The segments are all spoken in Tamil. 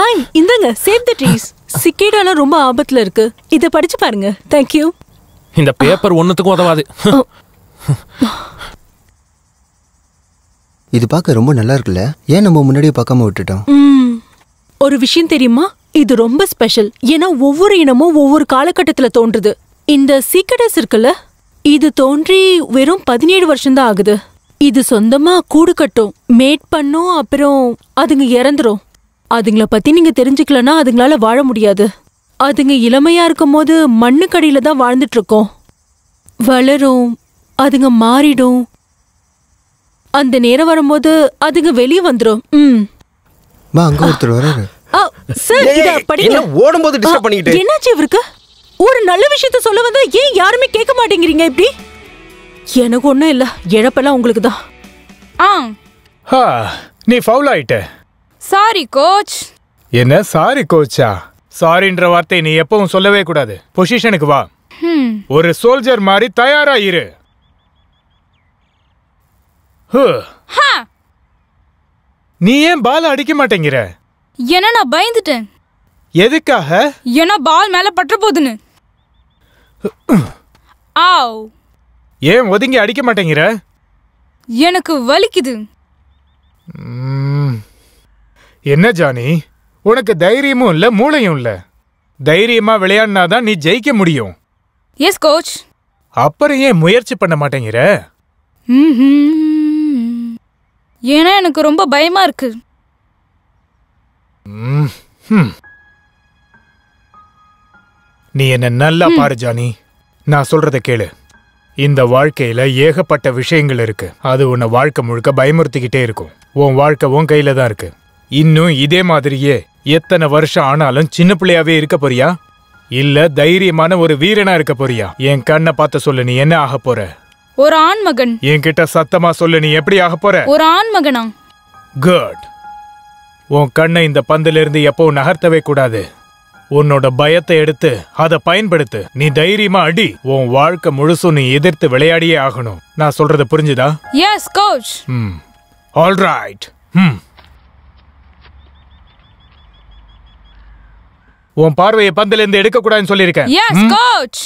ஹாய், இந்தாங்க சேவ் தி ட்ரீஸ். சிக்கேடால ரொம்ப ஆபத்துல இருக்கு. இத படிச்சு பாருங்க. Thank you. இந்த பேப்பர் ஒண்ணுத்துக்கும் உதவாது. இது பார்க்க ரொம்ப நல்லா இருக்குல்ல? ஏன் நம்ம முன்னாடியே பார்க்காம விட்டுட்டோம்? ஒரு விஷயம் தெரியுமா? இது ரொம்ப ஸ்பெஷல். ஏன்னா ஒவ்வொரு இனமும் ஒவ்வொரு காலகட்டத்துல தோன்றுது. இந்த சீக்கடஸ் இருக்குல்ல, இது தோன்றி வெறும் 17 வருஷம் தான் ஆகுது. இது சொந்தமா கூடு கட்டும், மேட் பண்ணும், அப்புறம் அதுங்க இறந்துரும். அதுங்கள பத்தி நீங்க தெரிஞ்சுக்கலன்னா அதுங்களால வாழ முடியாது. அதுங்க இளமையா இருக்கும் போது மண்ணுக்கடியில தான் வாழ்ந்துட்டு இருக்கோம். வளரும், அதுங்க மாறிடும். அந்த நேரம் வரும்போது அதுங்க வெளியே வந்துரும். அங்க ஒருத்தர் வராரு. சார், இத படிங்க. ஓடும்போது டிஸ்டர்ப் பண்ணிட்டே. என்னாச்சு இவருக்கு? ஒரு நல்ல விஷயத்தை சொல்ல வந்தா ஏன் யாருமே கேட்க மாட்டேங்கிறீங்க இப்படி? எனக்கு ஒண்ணும் இல்ல, இழப்பெல்லாம் உங்களுக்கு தான். நீ ஃபவுல் ஆயிட்ட. Sorry coach. என்ன சாரி கோச்சா? சாரின்ற வார்த்தை நீ எப்பவும் சொல்லவே கூடாது. பொசிஷனுக்கு வா. ஒரு சோல்ஜர் மாதிரி தயாரா இரு. நீ ஏன் பால் அடிக்க மாட்டேங்கிற? ஏன்னா நான் பயந்துட்டேன். எதுக்காக? ஏன்னா பால் மேல பற்ற போகுதுன்னு. ஆவ். ஏன் ஒதுங்கி அடிக்க மாட்டேங்கிற? எனக்கு வலிக்குது. என்ன ஜானி, உனக்கு தைரியமும் இல்ல மூளையும் இல்ல. தைரியமா விளையாடினாதான் நீ ஜெயிக்க முடியும். Yes coach. அப்புறம் ஏன் முயற்சி பண்ண மாட்டேங்கிற? ஏன்னா எனக்கு ரொம்ப பயமா இருக்கு. நீ என்ன நல்லா பாரு ஜானி. நான் சொல்றத கேளு. இந்த வாழ்க்கையில ஏகப்பட்ட விஷயங்கள் இருக்கு. அது உன்னை வாழ்க்கை முழுக்க பயமுறுத்திக்கிட்டே இருக்கும். உன் வாழ்க்கை உன் கையில தான் இருக்கு. இன்னும் இதே மாதிரியே எத்தனை வருஷம் ஆனாலும் சின்ன பிள்ளையாவே இருக்க போறியா, இல்ல தைரியமான ஒரு வீரனா இருக்க போறியா? என் கண்ணை பார்த்து சொல்லு, நீ என்ன ஆக போற? ஒரு ஆண்மகன். என்கிட்ட சத்தமா சொல்லு, நீ எப்படி ஆக போற? ஒரு ஆண்மகனா? குட். உன் கண்ணை இந்த பந்துல இருந்து எப்பவும் நகர்த்தவே கூடாது. உன்னோட பயத்தை எடுத்து அதை பயன்படுத்து. நீ தைரியமா அடி. உன் வாழ்க்கை முழுசும் நீ எதிர்த்து விளையாடியே ஆகணும். நான் சொல்றது புரிஞ்சுதா? Yes coach. All right. உன் பார்வையை பந்துல இருந்து எடுக்க கூடாதுன்னு சொல்லியிருக்கேன். Yes coach.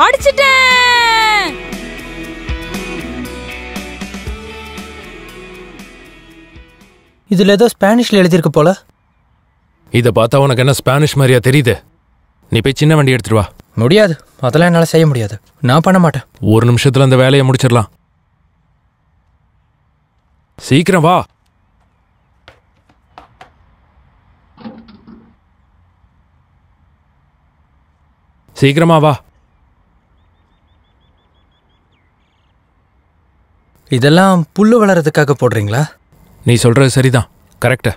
அடிச்சிட்டேன். இதுல ஏதோ ஸ்பானிஷ்ல எழுதிருக்கு போல. இத பார்த்தா உனக்கு என்ன ஸ்பானிஷ் மாதிரியா தெரியுது? நீ போய் சின்ன வண்டி எடுத்துட்டு வா. முடியாது, அதெல்லாம் என்னால செய்ய முடியாது. நான் பண்ண மாட்டேன். ஒரு நிமிஷத்துல அந்த வேலையை முடிச்சிடலாம். சீக்கிரம் வா. சீக்கிரமா வா. இதெல்லாம் புல்லு வளர்றதுக்காக போடுறீங்களா? நீ சொல்றது சரிதான், கரெக்டா.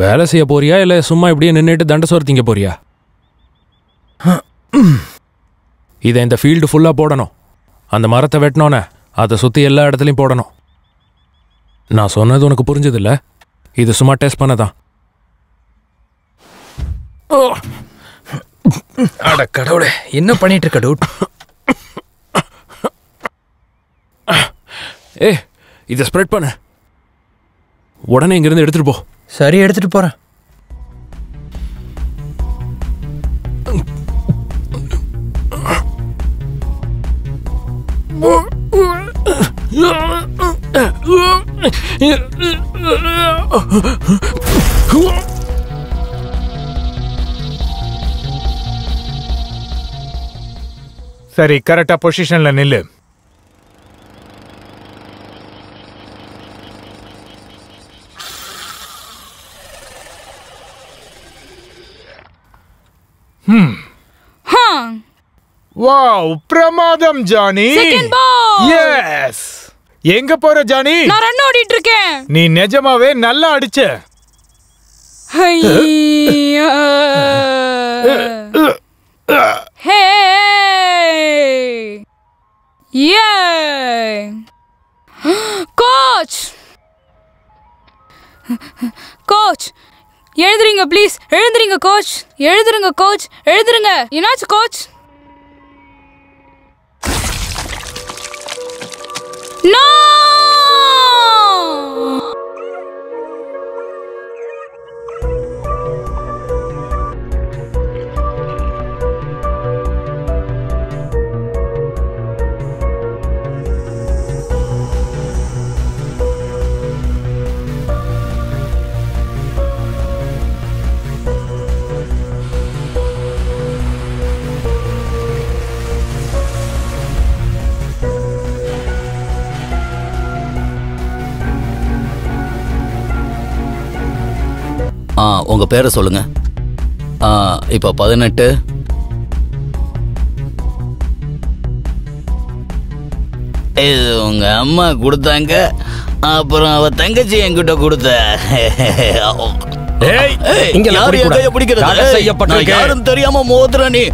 வேலை செய்ய போறியா இல்ல சும்மா இப்படியே நின்றுட்டு தண்டை சோறு திங்க போறியா? இதை இந்த ஃபீல்டு ஃபுல்லா போடணும். அந்த மரத்தை வெட்டினோன்னே அதை சுத்தி எல்லா இடத்துலையும் போடணும். நான் சொன்னது உனக்கு புரிஞ்சதில்ல? இது சும்மா டெஸ்ட் பண்ணதான். அட கடவுளே, என்ன பண்ணிட்டு இருக்க டூட்? இதை ஸ்ப்ரெட் பண்ணு. உடனே இங்கிருந்து எடுத்துட்டு போ. சரி, எடுத்துட்டு போறேன். சரி, கரெக்டா பொசிஷன்ல நில்லு. வாவ், பிரமாதம் ஜானி. Second ball. எஸ். எங்க போற ஜானி? நான் ரன் ஓடிட்டு இருக்கேன். நீ நிஜமாவே நல்லா அடிச்ச. ஹே யே கோச். கோச் எழுதுறீங்க ப்ளீஸ். எழுதுறீங்க கோச். எழுதுறீங்க கோச். எழுதுறீங்க. என்னாச்சு கோச்? நோ! உங்க பேரை சொல்லுங்க. இப்போ 18. இது உங்க அம்மா கொடுத்தாங்க, அப்புறம் அவ தங்கச்சி என்கிட்ட கொடுத்த. யாரும் தெரியாம மோதுற நீ.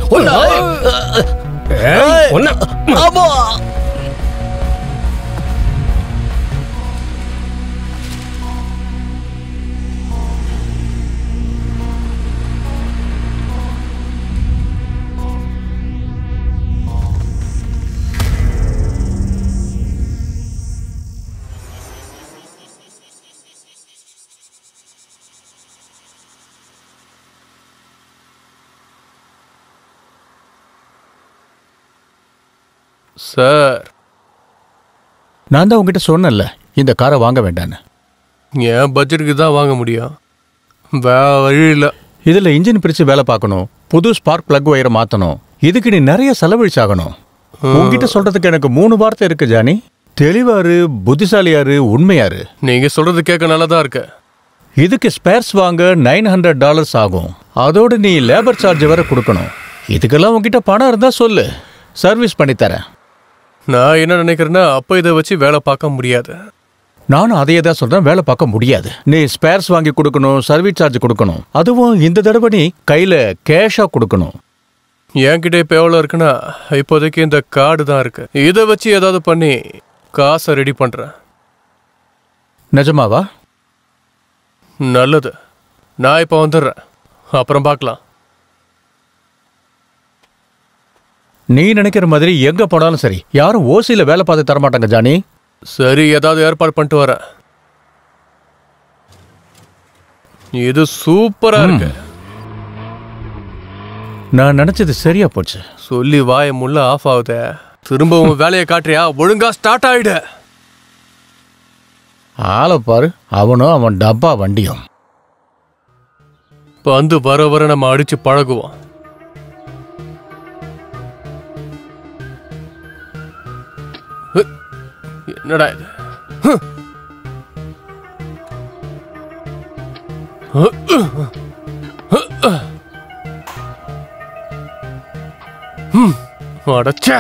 சார், நான் தான் உங்ககிட்ட சொன்னேன்ல இந்த காரை வாங்க வேண்டான்னு. என் பட்ஜெட்டுக்கு தான் வாங்க முடியும், வேற வழி இல்லை. இதில் இன்ஜின் பிரித்து வேலை பார்க்கணும், புது ஸ்பார்க் பிளக் ஒயரை மாற்றணும், இதுக்கு நீ நிறைய செலவழிச்சாகணும். உங்ககிட்ட சொல்றதுக்கு எனக்கு 3 வார்த்தை இருக்கு ஜானி. தெளிவாரு, புத்திசாலியாரு, உண்மையாரு. நீங்க சொல்றது கேட்க நல்லதா இருக்கு. இதுக்கு ஸ்பேர்ஸ் வாங்க $900 ஆகும். அதோடு நீ லேபர் சார்ஜ் வேற கொடுக்கணும். இதுக்கெல்லாம் உங்ககிட்ட பணம் இருந்தா சொல்லு, சர்வீஸ் பண்ணித்தரேன். நான் என்ன நினைக்கிறேன்னா, அப்போ இதை வச்சு வேலை பார்க்க முடியாது. நானும் அதையே தான் சொல்றேன், வேலை பார்க்க முடியாது. நீ ஸ்பேர்ஸ் வாங்கி கொடுக்கணும், சர்வீஸ் சார்ஜ் கொடுக்கணும். அதுவும் இந்த தடவை நீ கையில கேஷா கொடுக்கணும். என்கிட்ட இப்போ எவ்வளோ இருக்குன்னா, இப்போதைக்கு இந்த கார்டு தான் இருக்கு. இதை வச்சு ஏதாவது பண்ணி காசை ரெடி பண்றேன். நிஜமாவா? நல்லது, நான் இப்போ வந்துடுறேன், அப்புறம் பார்க்கலாம். நீ நினைக்கிற மாதிரி எங்க போனாலும் சரி, யாரும் ஓசியில வேலை பார்த்து தரமாட்டாங்க ஜானி. சரி, ஏதாவது ஏற்பாடு பண்ணிட்டு வரேன். இது சூப்பரா இருக்கு. நான் நினைச்சது சரியா போச்சு. சொல்லி வாய முள்ள ஆஃப் ஆகுத. திரும்பவும் வேலையை காட்டுறியா? ஒழுங்கா ஸ்டார்ட் ஆயிடு. ஆளை பாரு, அவனும் அவன் டப்பா வண்டியும். பந்து வர வர நம்ம அடிச்சு பழகுவோம். என்னடா இது? அடச்சே.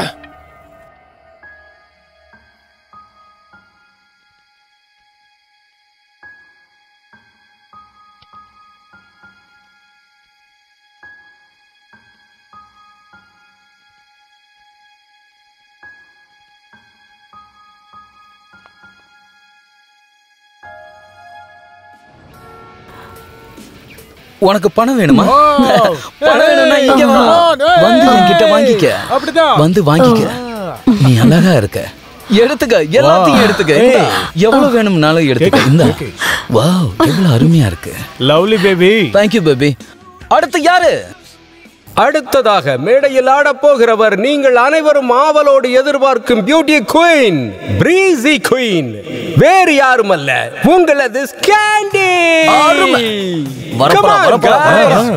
உனக்கு பணம் வேணுமா? பணம் வேணும்னா இங்க வா, வந்து என்கிட்ட வாங்கிக்க. வந்து வாங்கிக்க. நீ அழகா இருக்க, எடுத்துக்க, எல்லாத்தையும் எடுத்துக்க. எவ்வளவு வேணும்னாலும் எடுத்துக்க. இந்த வாவ், எவ்வளவு அருமையா இருக்கு. Lovely baby. Thank you baby. அடுத்து யாரு? அடுத்ததாக மேடையில் ஆடப் போகிறவர் நீங்கள் அனைவரும் ஆவலோடு எதிர்பார்க்கும் பியூட்டி குயின், பிரீசி குயின். வேறு யாரும் அல்ல, உங்களது ஸ்கேண்டி.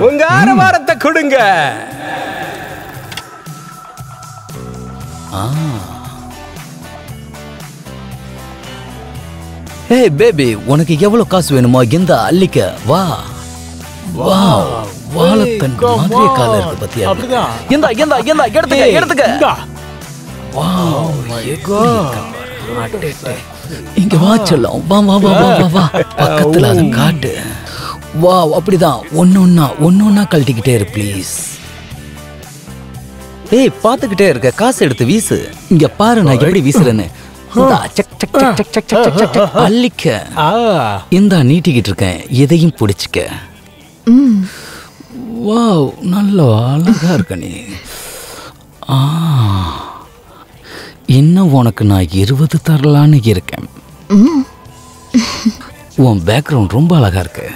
உங்க ஆரவாரத்தை கொடுங்க. ஹே பேபி, உனக்கு எவ்வளவு காசு வேணுமோ இந்த அள்ளிக்க. வா. வாவ், வாழைத்தண்டு மாதிரி கால இருக்கு பத்தியா? இந்தா இந்தா இந்தா, எடுத்துக்க எடுத்துக்க. இங்க வா செல்லம், வா வா வா வா வா. பக்கத்துல அதை காட்டு. வா, அப்படிதான். ஒன்னொன்னா கழட்டிக்கிட்டே இரு ப்ளீஸ். ஏய், பாத்துக்கிட்டே இருக்க, காசு எடுத்து வீசு. இங்க பாரு நான் எப்படி வீசுறேன்னு. அள்ளிக்க. இந்தா நீட்டிக்கிட்டு இருக்கேன், எதையும் பிடிச்சிக்க. வாவ், நல்ல அழகா இருக்க நீ. என்ன வேணா உனக்கு நான் 20 தரலான்னு இருக்கேன். உன் பேக்ரவுண்ட் ரொம்ப அழகா இருக்கு.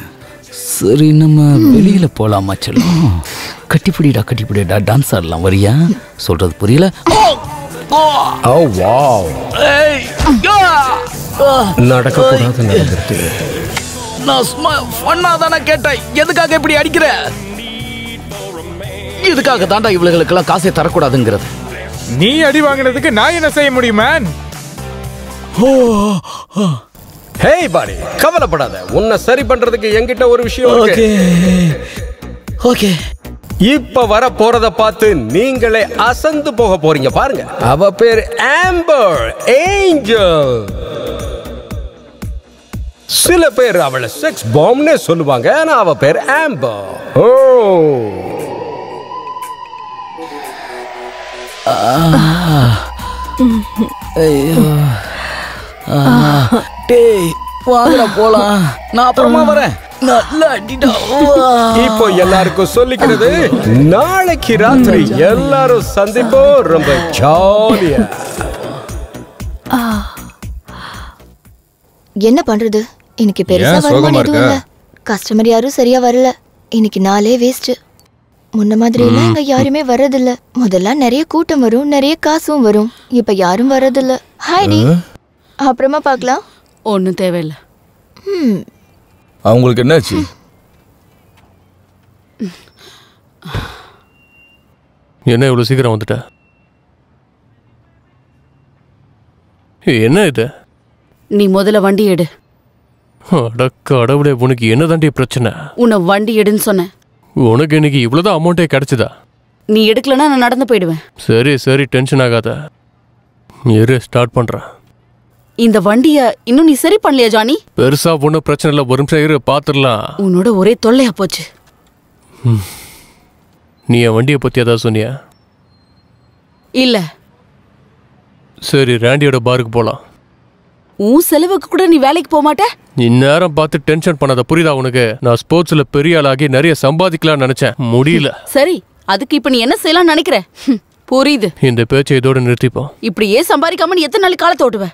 சரி, நம்ம வெளியில போலாமா? செல்லம், கட்டிப்பிடிடா, டான்ஸ் ஆடலாம். வரியா? சொல்றது புரியல? நடக்கக்கூடாது நடந்துருக்கு. நான் சும்மா ஃபன்னா தானே கேட்டேன். எதுக்காக இப்படி அடிக்கிற? இதுக்காக தாண்டா இவளுகளுக்கெல்லாம் காசை தரக்கூடாதுங்கிறது. நீ அடி வாங்கினதுக்கு நான் என்ன செய்ய முடியும் மேன்? ஹேய் பாடி, கவலைப்படாத. உன்னை சரி பண்றதுக்கு என்கிட்ட ஒரு விஷயம் இருக்கு. ஓகே. இப்ப வர போறத பார்த்து நீங்களே அசந்து போக போறீங்க. பாருங்க, அவ பேர் ஆம்பர் ஏஞ்சல். சில பேர் அவளை செக்ஸ் பாம்னே சொல்லுவாங்க. ஆனா அவ பேர் ஆம்பர். ஓ, ஐயோ, டேய் வாங்கடா போலாம். நான் அப்புறமா வரேன். நல்லா அடிடா. இப்போ எல்லாருக்கும் சொல்லிக்கிறது, நாளைக்கு ராத்திரி எல்லாரும் சந்திப்போம். ரொம்ப ஜாலியா. என்ன பண்றது? இன்னைக்கு பெருசா வருமானம் எதுவும் இல்ல. கஸ்டமர் யாரும் சரியா வரல. இன்னைக்கு நாளே வேஸ்ட். முன்ன மாதிரி எல்லாம் இங்க யாருமே வர்றதில்ல. முதல்ல நிறைய கூட்டம் வரும், நிறைய காசும் வரும். இப்ப யாரும் வர்றதில்ல. ஹாய்டி, அப்புறமா பார்க்கலாம். ஒன்னும் தேவையில்லை. அவங்களுக்கு என்னாச்சு? என்ன இவ்வளவு சீக்கிரம் வந்துட்ட? என்ன இது? நீ முதல்ல வண்டி எடு. அட கடவுளே, உனக்கு என்ன தாண்டி பிரச்சனை? உன்னை வண்டி எடுன்னு சொன்னேன். உனக்கு இன்னைக்கு இவ்வளவுதான் அமௌண்டே கிடைச்சதா? நீ எடுக்கலன்னா நான் நடந்து போயிடுவேன். சரி, டென்ஷன் ஆகாத. இரு, ஸ்டார்ட் பண்றேன். இந்த வண்டிய இன்னும் நீ சரி பண்ணலையா ஜானி? பெருசா ஒன்றும் பிரச்சனை இல்லை. ஒரு நிமிஷம் இரு, பாத்துடலாம். உன்னோட ஒரே தொல்லையா போச்சு. நீ என் வண்டியை பத்தி ஏதாவது சொன்னியா? இல்ல. சரி, ராண்டியோட பாருக்கு போலாம். உன் செலவுக்கு கூட நீ வேலைக்கு போக மாட்ட? இந்நேரம் பார்த்து டென்ஷன் பண்ணாத, புரியுதா உனக்கு? நான் ஸ்போர்ட்ஸ்ல பெரிய ஆளாகி நிறைய சம்பாதிக்கலாம்னு நினைச்சேன், முடியல. சரி, அதுக்கு இப்ப நீ என்ன செய்யலாம் நினைக்கிற? புரியுது. இந்த பேச்சை இதோட நிறுத்திப்போம். இப்படியே சம்பாதிக்காம நீ எத்தனை நாளைக்கு காலத்தை ஓட்டுவ?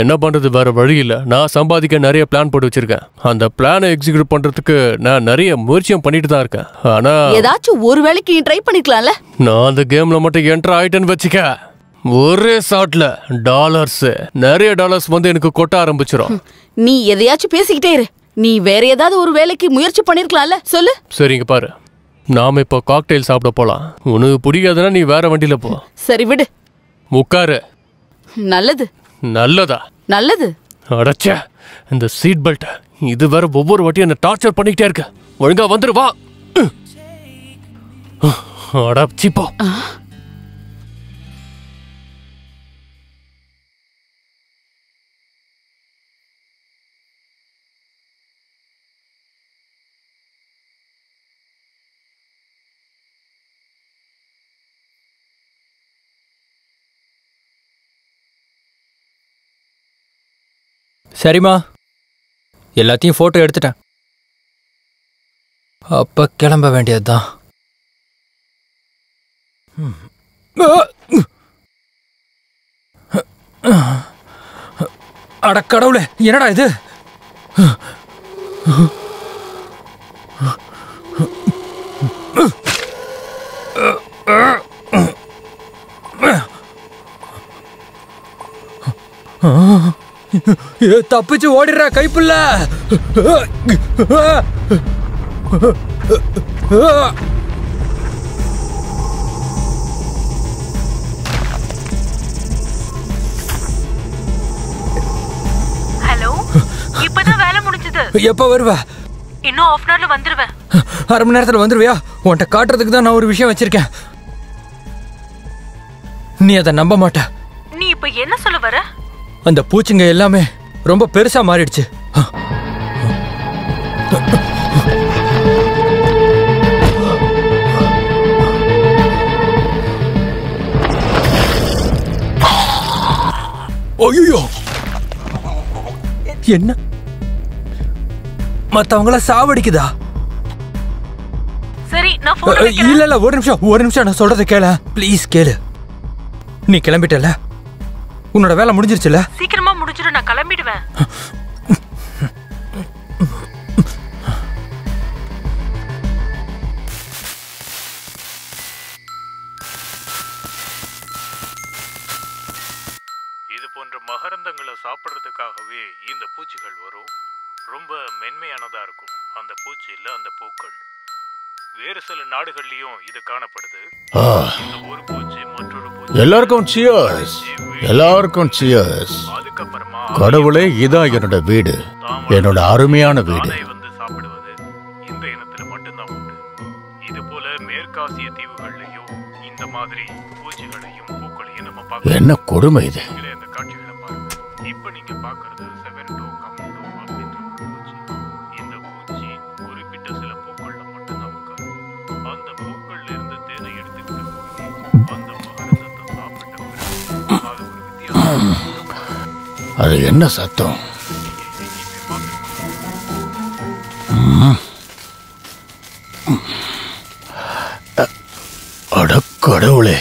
என்ன பண்றது, வேற வழி இல்ல. நான் சம்பாதிக்க நிறைய பிளான் போட்டு வச்சிருக்கேன். அந்த பிளானை எக்ஸிக்யூட் பண்றதுக்கு நான் நிறைய முயற்சியும் பண்ணிட்டு தான் இருக்கேன். ஆனா ஏதாச்சும் ஒரு வேலைக்கு நீ ட்ரை பண்ணிக்கலாம்ல. நான் அந்த கேம்ல மட்டும் என்டர் ஆயிட்டேன்னு வச்சுக்க, ஒரே ஷாட்ல நிறைய டாலர்ஸ் வந்து எனக்கு கொட்ட ஆரம்பிச்சிடும். நீ எதையாச்சும் பேசிக்கிட்டே இரு. நீ வேற ஏதாவது ஒரு வேலைக்கு முயற்சி பண்ணிருக்கலாம்ல, சொல்லு. சரிங்க பாரு, நாம இப்போ காக்டெயில் சாப்பிட போலாம். உனக்கு பிடிக்காதுன்னா நீ வேற வண்டியில போ. சரி விடு. உட்காரு. நல்லது. நல்லதா? நல்லது. அடச்ச, இந்த சீட் பெல்ட் இது வேற ஒவ்வொரு வாட்டியும் என்ன டார்ச்சர் பண்ணிக்கிட்டே இருக்க. ஒழுங்கா வந்துரு, வா. அடச்சிப்போ. சரிம்மா, எல்லாத்தையும் போட்டோ எடுத்துட்டேன். அப்ப கிளம்ப வேண்டியதுதான். அட கடவுளே, என்னடா இது? தப்பிச்சு ஓடிடுற கைப்புள்ள. ஹலோ, இப்பதான் வேலை முடிஞ்சது. எப்ப வருவ? இன்னும் half an hourல வந்துருவேன். அரை மணி நேரத்துல வந்துருவியா? உன்கிட்ட காட்டுறதுக்கு தான் நான் ஒரு விஷயம் வச்சிருக்கேன். நீ அதை நம்ப மாட்ட. நீ இப்ப என்ன சொல்ல வர? அந்த பூச்சிங்க எல்லாமே ரொம்ப பெருசா மாறிடுச்சு. ஐயோ, என்ன மத்தவங்கள சாவடிக்குதா? சரி, நான் போன் வைக்கிறேன். இல்ல ஒரு நிமிஷம் நான் சொல்றத கேள ப்ளீஸ். கேளு. நீ கிளம்பிட்டல, உன்னோட வேலை முடிஞ்சிருச்சுல? சீக்கிரமா முடிஞ்சிடும், நான் கிளம்பிடுவேன். இது போன்ற மகரந்தங்களை சாப்பிட்றதுக்காகவே இந்த பூச்சிகள் வரும். ரொம்ப மென்மையானதா இருக்கும் அந்த பூச்சி இல்ல அந்த பூக்கள். வேறு சில நாடுகள்லயும் இது காணப்படுது. இந்த ஒரு பூச்சி மற்றொரு பூச்சி. எல்லாருக்கும் சியர்ஸ், எல்லாருக்கும் சியர்ஸ். கடவுளே, இதான் என்னோட வீடு, என்னோட அருமையான வீடு. வந்து சாப்பிடுவது இந்த இனத்துல மட்டும்தான் உண்டு. இது போல மேற்காசிய தீவுகள்லயும் இந்த மாதிரி பூச்சிகளையும் பூக்களையும் நம்ம பார்க்க. என்ன கொடுமை இது! இந்த காட்சிகளை பாருங்க. இப்ப நீங்க பாக்குறது செவன்டோ கமண்டோ அப்படின்ற ஒரு பூச்சி. இந்த பூச்சி குறிப்பிட்ட சில பூக்கள்ல மட்டும்தான் உட்காரு. அந்த பூக்கள்ல இருந்து தேனை எடுத்துக்கிட்டு போய் அந்த மகரந்தத்தை சாப்பிட்ட பிறகு அது ஒரு வித்தியாசம். அது என்ன சத்தம்? அட கடவுளே,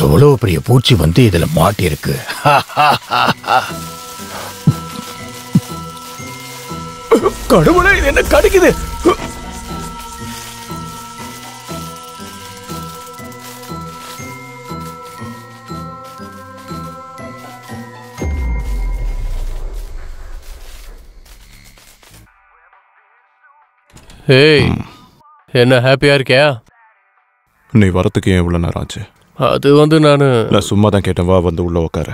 எவ்வளவு பெரிய பூச்சி வந்து இதுல மாட்டிருக்கு. கடவுளே, இது என்ன கடிக்குது? ஏய், என்ன ஹாப்பியா இருக்கியா? நீ வரத்துக்கு ஏன் இவ்வளோ நேரம் ஆச்சு? அது வந்து நான் சும்மா தான் கேட்டேன். வா, வந்து உள்ள உட்காரு.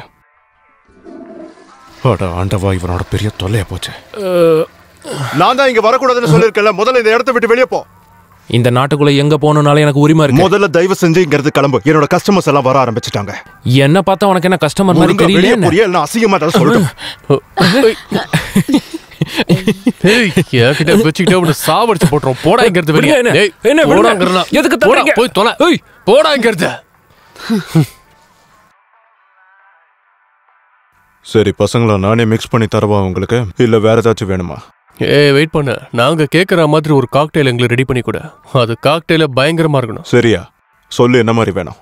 ஆண்டவா, இவனோட பெரிய தொல்லையா போச்சு. நான் தான் இங்க வரக்கூடாதுன்னு சொல்லிருக்கேன்ல. முதல்ல இந்த இடத்த விட்டு வெளியே போ. இந்த நாட்டுக்குள்ள எங்க போகணும்னாலும் எனக்கு உரிமை இருக்கு. முதல்ல தயவு செஞ்சு இங்க இருந்து கிளம்பு. என்னோட கஸ்டமர்ஸ் எல்லாம் வர ஆரம்பிச்சிட்டாங்க. என்ன பார்த்தா உனக்கு என்ன கஸ்டமர் மாதிரி தெரியல? என்ன அசிங்கமா தான் சொல்றேன். சாவடிச்சு போட்டுரும். போடா இங்க இருந்து வெளியே. போய் தொலை. போடா இங்க இருந்து. சரி பசங்களா, நானே மிக்ஸ் பண்ணி தரவா உங்களுக்கு, இல்ல வேற ஏதாச்சும் வேணுமா? ஏய், வெயிட் பண்ண. நாங்க கேக்குற மாதிரி ஒரு காக்டெயில் எங்களுக்கு ரெடி பண்ணி கொடு. அது காக்டெயில பயங்கரமா இருக்கணும். சரியா? சொல்லு, என்ன மாதிரி வேணும்?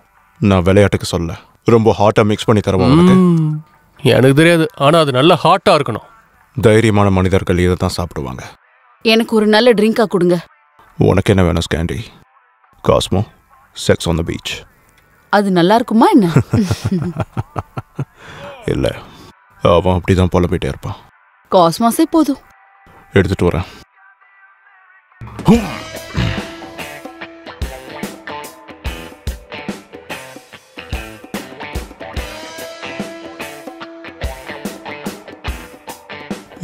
நான் விளையாட்டுக்கு சொல்ல. ரொம்ப ஹாட்டா மிக்ஸ் பண்ணி தரவா உங்களுக்கு? எனக்கு தெரியாது, ஆனா அது நல்ல ஹாட்டா இருக்கணும். தைரியமான மனிதர்கள் இதை தான் சாப்பிடுவாங்க. எனக்கு ஒரு நல்ல ட்ரிங்கா கொடுங்க. உனக்கு என்ன வேணும் ஸ்கேண்டி? Cosmo, sex on the beach. அது நல்லா இருக்குமா என்ன? இல்ல, அவன் அப்படிதான் புலம்பிட்டே இருப்பான். காஸ்மாஸே போதும். எடுத்துட்டு வரேன்.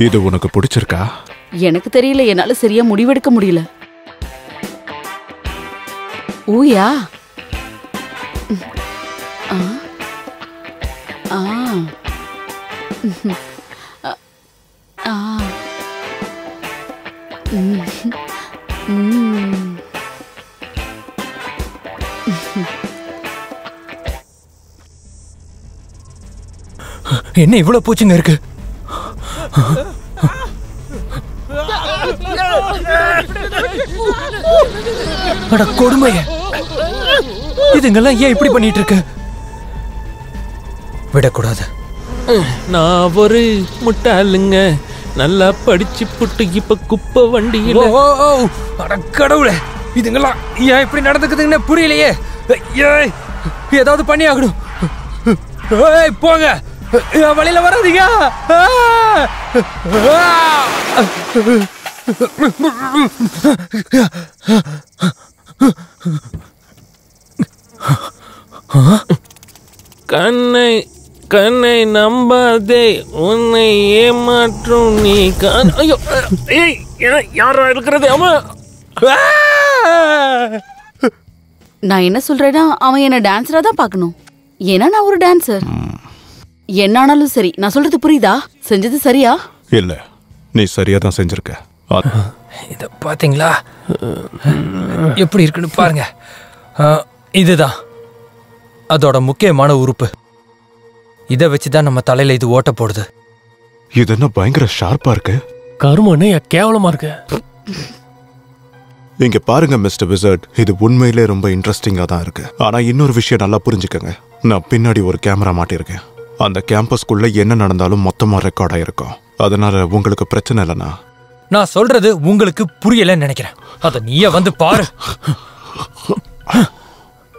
இது உனக்கு பிடிச்சிருக்கா? எனக்கு தெரியல, என்னால சரியா முடிவெடுக்க முடியல. ஊயா. என்ன இவ்வளவு பூச்சிங்க இருக்கு? அட கொடுமையே, இதுங்கெல்லாம் ஏன் இப்படி பண்ணிட்டு இருக்கு? விடக்கூடாது. நான் ஒரு முட்டாளுங்க, நல்லா படிச்சு புட்டு இப்ப குப்பை வண்டியில். அட கடவுளே, இதுங்கெல்லாம் ஏன் இப்படி நடந்துக்குதுன்னு புரியலையே. ஏதாவது பண்ணி ஆகணும். போங்க, வழியில வராதீங்க. கண்ணை கண்ணை நம்பாதே, உன்னை ஏமாற்றும் நீ கண். ஐயோ, யாரா இருக்கிறது? நான் என்ன சொல்றேன்னா, அவன் என்ன டான்ஸரா தான் பார்க்கணும். ஏன்னா நான் ஒரு டான்சர். என்ன ஆனாலும் சரி, நான் சொல்றது புரியுதா? செஞ்சது சரியா? இல்ல, நீ சரியா தான் செஞ்சிருக்க. இத பாத்தீங்களா எப்படி இருக்குன்னு பாருங்க. இதுதான் அதோட முக்கியமான உறுப்பு. இதை வச்சுதான் நம்ம தலையில இது ஓட்ட போடுது. இது என்ன பயங்கர ஷார்ப்பா இருக்கு. கருமனே கேவலமா இருக்கு. இங்க பாருங்க மிஸ்டர் விசர்ட், இது உண்மையிலே ரொம்ப இன்ட்ரெஸ்டிங்கா தான் இருக்கு. ஆனா இன்னொரு விஷயம் நல்லா புரிஞ்சுக்கங்க, நான் பின்னாடி ஒரு கேமரா மாட்டியிருக்கேன். அந்த கேம்பஸ்குள்ள என்ன நடந்தாலும் மொத்தமா ரெக்கார்ட் ஆயிருக்கும். அதனால உங்களுக்கு பிரச்சனை இல்லைண்ணா. நான் சொல்றது உங்களுக்கு புரியலன்னு நினைக்கிறேன். அத நீயே வந்து பாரு.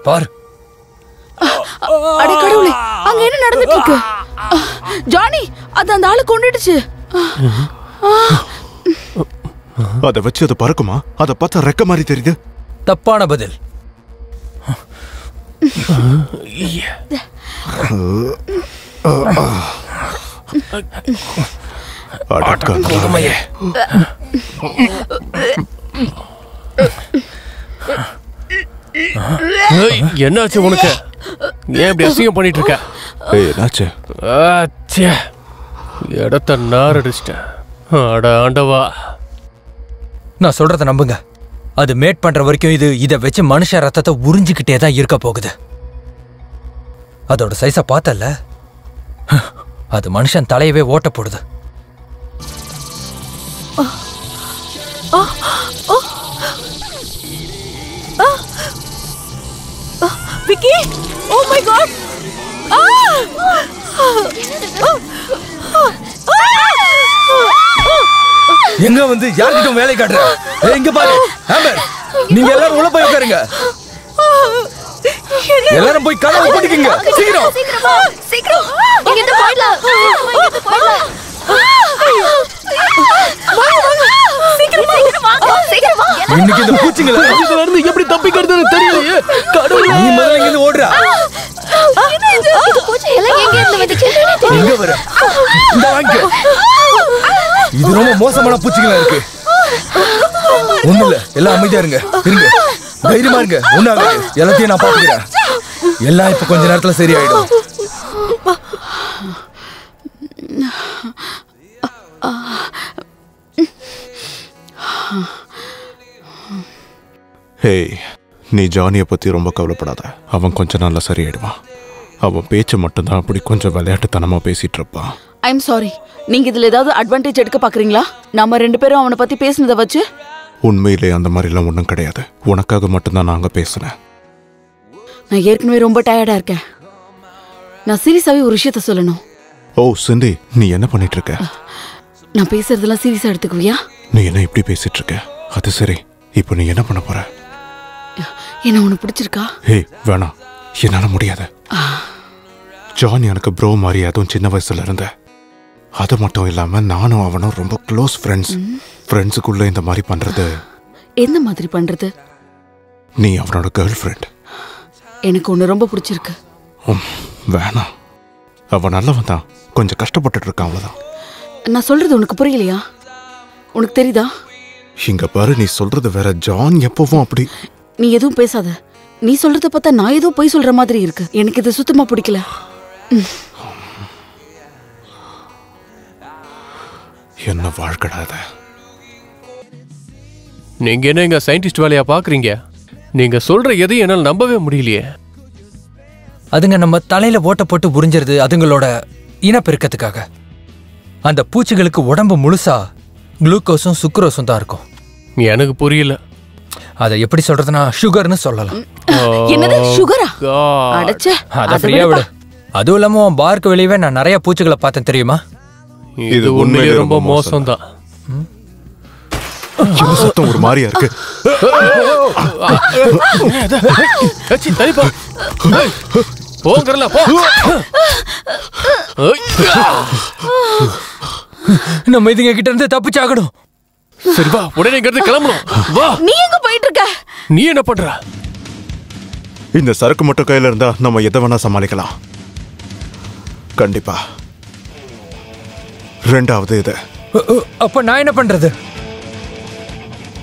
பாரு. அட கடவுளே, அங்க என்ன நடந்துட்டு இருக்கு? ஜானி, அது அந்த ஆளு கொண்டுடுச்சு. அதை வச்சு அது பறக்குமா? அதை பார்த்தா ரெக்க மாதிரி தெரியுது. தப்பான பதில். என்னாச்சு உனக்கு? ஏன் இப்படி அசிங்கம் பண்ணிட்டு இருக்க? என்னாச்சு? இடத்த நாரடிச்சிட்டேன். அட ஆண்டவா. நான் சொல்றத நம்புங்க. அது மேட் பண்ற வரைக்கும் இதை வச்சு மனுஷ ரத்தத்தை உறிஞ்சிக்கிட்டே தான் இருக்க போகுது. அதோட சைஸை பார்த்தல, அது மனுஷன் தலையவே ஓட்ட போடுது. Vicky, oh my god. எங்க வந்து யார்கிட்ட வேலை காட்டுற? எங்க பாரு ஆம்பர், நீங்க எல்லாரும் உள்ள போய் உட்காருங்க. எல்லாரும் போய் கதவை போட்டுக்கங்க. சீக்கிரம் சீக்கிரம் இங்க இருந்து போயிடலாம். இன்னைக்கு இந்த பூச்சிங்கள இதுல இருந்து எப்படி தப்பிக்கிறதுன்னு தெரியலையே. கடவுளே, நீ முதல்ல இங்க இருந்து ஓடுறா. இது பூச்சி எல்லாம் எங்க இருந்து வந்துச்சு? எங்க வர? இந்த வாங்க. இது ரொம்ப மோசமான பூச்சிகளா இருக்கு. ஒண்ணும் இல்ல, எல்லாம் அமைதியா இருங்க. இருங்க, தைரியமா இருங்க. ஒண்ணாகாது, எல்லாத்தையும் நான் பாத்துக்கிறேன். எல்லாம் இப்ப கொஞ்ச நேரத்துல சரியாயிடும். ஹேய், நீ ஜானியை பத்தி ரொம்ப கவலைப்படாத. அவன் கொஞ்ச நாள்ல சரியாயிடுவான். அவன் பேச்சு மட்டும்தான் அப்படி கொஞ்சம் விளையாட்டுத்தனமா பேசிட்டு இருப்பான். I'm sorry. நீங்க இதுல ஏதாவது அட்வான்டேஜ் எடுக்க பாக்குறீங்களா? நம்ம ரெண்டு பேரும் அவனை பத்தி பேசுனதை வச்சு. உண்மையிலே அந்த மாதிரிலாம் ஒன்றும் கிடையாது. உனக்காக மட்டும்தான் நாங்க பேசுனேன். நான் ஏற்கனவே ரொம்ப டயர்டா இருக்கேன். நான் சீரியஸாவே ஒரு விஷயத்த சொல்லணும். ஓ சிண்டி, நீ என்ன பண்ணிட்டு இருக்க? நான் பேசுறதெல்லாம் சீரியஸா எடுத்துக்குவியா? நீ என்ன இப்படி பேசிட்டு இருக்க? அது சரி, இப்போ நீ என்ன பண்ண போற? என்ன உனக்கு பிடிச்சிருக்கா? ஹே வேணாம், என்னால முடியாது. ஜான் எனக்கு ப்ரோ மாதிரி, அதுவும் சின்ன வயசுல இருந்த. அது மட்டும் இல்லாம நானும் அவனும் ரொம்ப க்ளோஸ் ஃப்ரெண்ட்ஸ். ஃப்ரெண்ட்ஸுக்குள்ள இந்த மாதிரி பண்றது. எந்த மாதிரி பண்றது? நீ அவனோட கேர்ள் ஃப்ரெண்ட். எனக்கு ஒண்ணு ரொம்ப பிடிச்சிருக்கு. வேணாம், அவன் நல்லவன் தான், கொஞ்சம் கஷ்டப்பட்டுட்டு இருக்கான், அவ்வளவுதான். நான் சொல்றது உனக்கு புரியலையா? உனக்கு தெரியுதா? இங்க பாரு, நீ சொல்றது வேற. ஜான் எப்பவும் அப்படி. நீ எதுவும் பேசாத. நீ சொல்றத பார்த்தா நான் ஏதோ போய் சொல்ற மாதிரி இருக்கு. எனக்கு இது சுத்தமா பிடிக்கல. என்ன வாழ்க்கடாத. நீங்க என்ன எங்க சயின்டிஸ்ட் வேலையா பாக்குறீங்க? நீங்க சொல்ற எதையும் என்னால் நம்பவே முடியலையே. அதுங்க நம்ம தலையில ஓட்ட போட்டு உறிஞ்சிருது அதுங்களோட இனப்பெருக்கத்துக்காக. அந்த பூச்சிகளுக்கு உடம்பு முழுசா குளுக்கோஸும் சுக்ரோஸும் தான் இருக்கும். எனக்கு புரியல. அதை எப்படி சொல்றதுன்னா சுகர்னு சொல்லலாம். என்னது சுகரா? அடச்சே, அத ஃப்ரீயா விடு. அதுவும் இல்லாம பார்க்கு வெளியவே நான் நிறைய பூச்சிகளை பார்த்தேன், தெரியுமா? இது உண்மையிலே ரொம்ப மோசம் தான். சத்தம் ஒரு மாதிரியா இருக்கு. போங்கறல போ. நம்ம இதுங்க கிட்ட இருந்து தப்பிச்சாகணும். சரி வா, உடனே இங்க இருந்து கிளம்பணும். வா. நீ எங்க போயிட்டு இருக்க? நீ என்ன பண்ற? இந்த சரக்கு மட்டும் கையில இருந்தா நம்ம எதை வேணா சமாளிக்கலாம். கண்டிப்பா. ரெண்டாவது இது. அப்ப நான் என்ன பண்றது?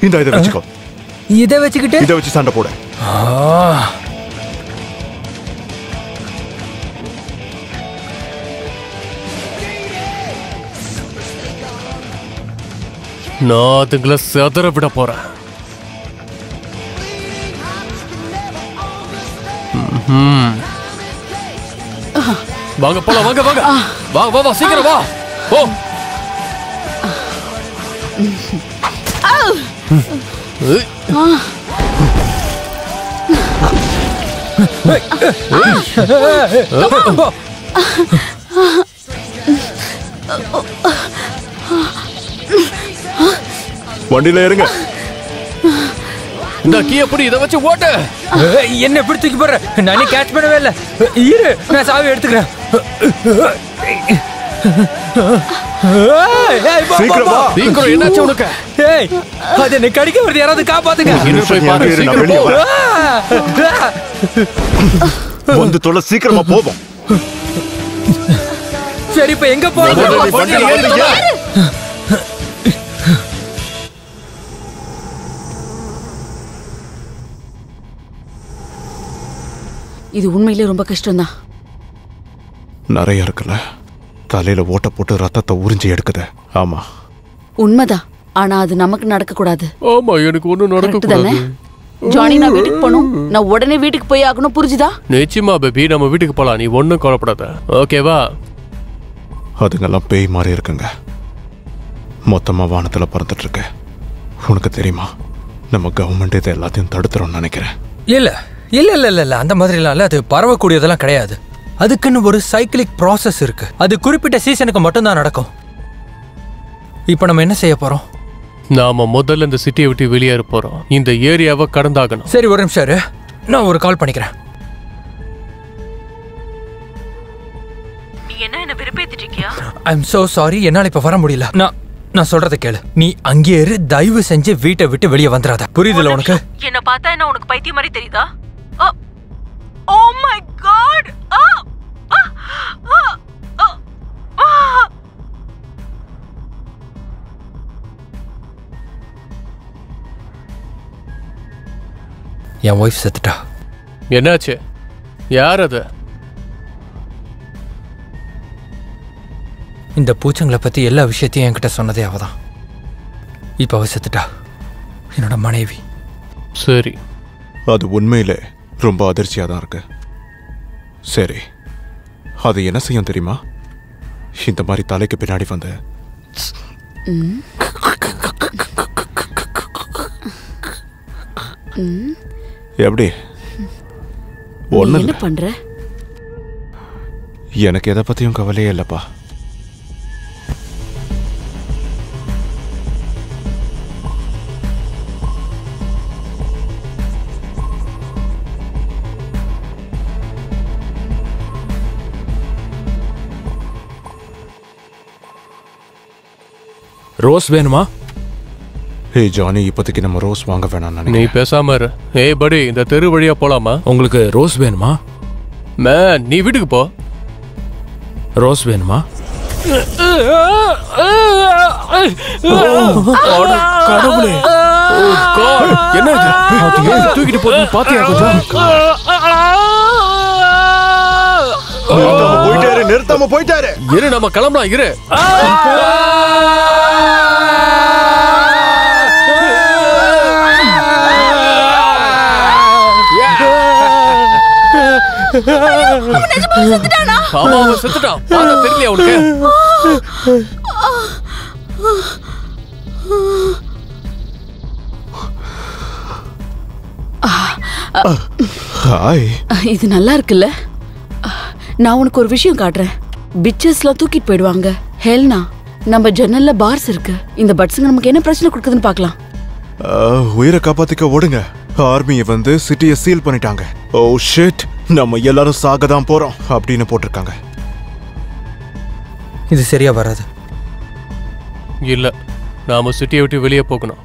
இந்த இதை வச்சுக்கோ. இதை வச்சுக்கிட்டு இதை வச்சு சண்டை போட. நான் அதுங்களை செதற விட போறேன். வாங்க போலாம், வாங்க வாங்க. வா வா வா, சீக்கிரம் வா. ஓ வண்டியில இருங்க. இந்த கீ எப்படி இதை வச்சு ஓட்ட? என்ன எப்படி தூக்கி போடுற? நானே கேட்ச் பண்ணவே இல்லை. இரு, நான் சாவி எடுத்துக்கிறேன். சீக்கிரம் என்னாச்சு உனக்கு? அது என்ன கடிக்க வருது, யாராவது காப்பாத்துங்க. வந்து தொலை, சீக்கிரமா போவோம். சரி, இப்ப எங்க போறோம்? இது உண்மையிலே ரொம்ப கஷ்டம்தான். நிறைய இருக்குல்ல, தலையில ஓட்ட போட்டு ரத்தத்தை உறிஞ்சி எடுக்குது. ஆமா உண்மைதான், ஆனா அது நமக்கு நடக்க கூடாது. ஆமா, எனக்கு ஒண்ணும் நடக்க கூடாது. ஜானி, நான் வீட்டுக்கு போகணும். நான் உடனே வீட்டுக்கு போய் ஆகணும், புரிஞ்சுதா? நிச்சயமா பேபி, நம்ம வீட்டுக்கு போலாம். நீ ஒன்னும் கவலைப்படாத, ஓகேவா? அதுங்கெல்லாம் பேய் மாதிரி இருக்குங்க. மொத்தமா வானத்துல பறந்துட்டு இருக்கு. உனக்கு தெரியுமா, நம்ம கவர்மெண்ட் இதை எல்லாத்தையும் தடுத்துறோம்னு நினைக்கிறேன். இல்ல இல்ல இல்ல இல்ல இல்ல அந்த மாதிரிலாம் இல்ல. அது பரவக்கூடியதெல்லாம் கிடையாது. அதுக்குன்னு ஒரு சைக்கிளிக் ப்ராசஸ் இருக்கு. அது குறிப்பிட்ட சீசனுக்கு மட்டும்தான் நடக்கும். இப்போ நம்ம என்ன செய்ய போறோம்? நாம முதல்ல இந்த சிட்டியை விட்டு வெளியேற போறோம். இந்த ஏரியாவை கடந்தாகணும். சரி, ஒரு நிமிஷம் இரு, நான் ஒரு கால் பண்ணிக்கிறேன். நீ என்ன விருப்பேத்திட்டு இருக்கியா? ஐ எம் சோ சாரி, என்னால இப்ப வர முடியல. நான் சொல்றத கேளு. நீ அங்கே இரு, தயவு செஞ்சு வீட்டை விட்டு வெளியே வந்துடாத. புரியுதுல உனக்கு? என்ன பார்த்தா என்ன உனக்கு பைத்தியம் மாதிரி தெரியுதா? Oh my god! என் ஒய்ஃப் செத்துட்டா. என்னாச்சு? யார் அது? இந்த பூச்சங்களை பத்தி எல்லா விஷயத்தையும் என்கிட்ட சொன்னதே அவதான். இப்ப அவ செத்துட்டா, என்னோட மனைவி. சரி, அது உண்மையிலே ரொம்ப அதிர்ச்சியா தான் இருக்கு. சரி, அது என்ன செய்யும் தெரியுமா? இந்த மாதிரி தலைக்கு பின்னாடி வந்து எப்படி என்ன பண்ற? எனக்கு எதை பத்தியும் கவலையே இல்லப்பா. ரோஸ் வேணுமா? ஹே ஜானி, இப்போதைக்கு நம்ம ரோஸ் வாங்க வேணாம். நீ பேசாம இரு. ஏய் படி, இந்த தெரு வழியா போலாமா? உங்களுக்கு ரோஸ் வேணுமா? மேன், நீ வீட்டுக்கு போ. ரோஸ் வேணுமா? கடவுளே, என்ன இது? தூக்கிட்டு போய் பாத்தியா? கொஞ்சம் நிறுத்தாம போயிட்டாரு. இரு, நம்ம கிளம்பலாம். இரு. ஆமா, அவன் செத்துட்டான். பார்த்தா தெரியலையா உனக்கு? இது நல்லா இருக்குல்ல? நான் உனக்கு ஒரு விஷயம் காட்டுறேன். பிச்சர்ஸ்லாம் தூக்கிட்டு போயிடுவாங்க. ஹெல்னா, நம்ம ஜன்னல்ல பார்ஸ் இருக்கு. இந்த பட்ஸுங்க நமக்கு என்ன பிரச்சனை கொடுக்குதுன்னு பார்க்கலாம். உயிரை காப்பாத்திக்க ஓடுங்க. ஆர்மியை வந்து சிட்டியை சீல் பண்ணிட்டாங்க. ஓ ஷிட், நம்ம எல்லாரும் சாக தான் போறோம் அப்படின்னு போட்டிருக்காங்க. இது சரியா வராது. இல்ல, நாம சிட்டியை விட்டு வெளியே போகணும்.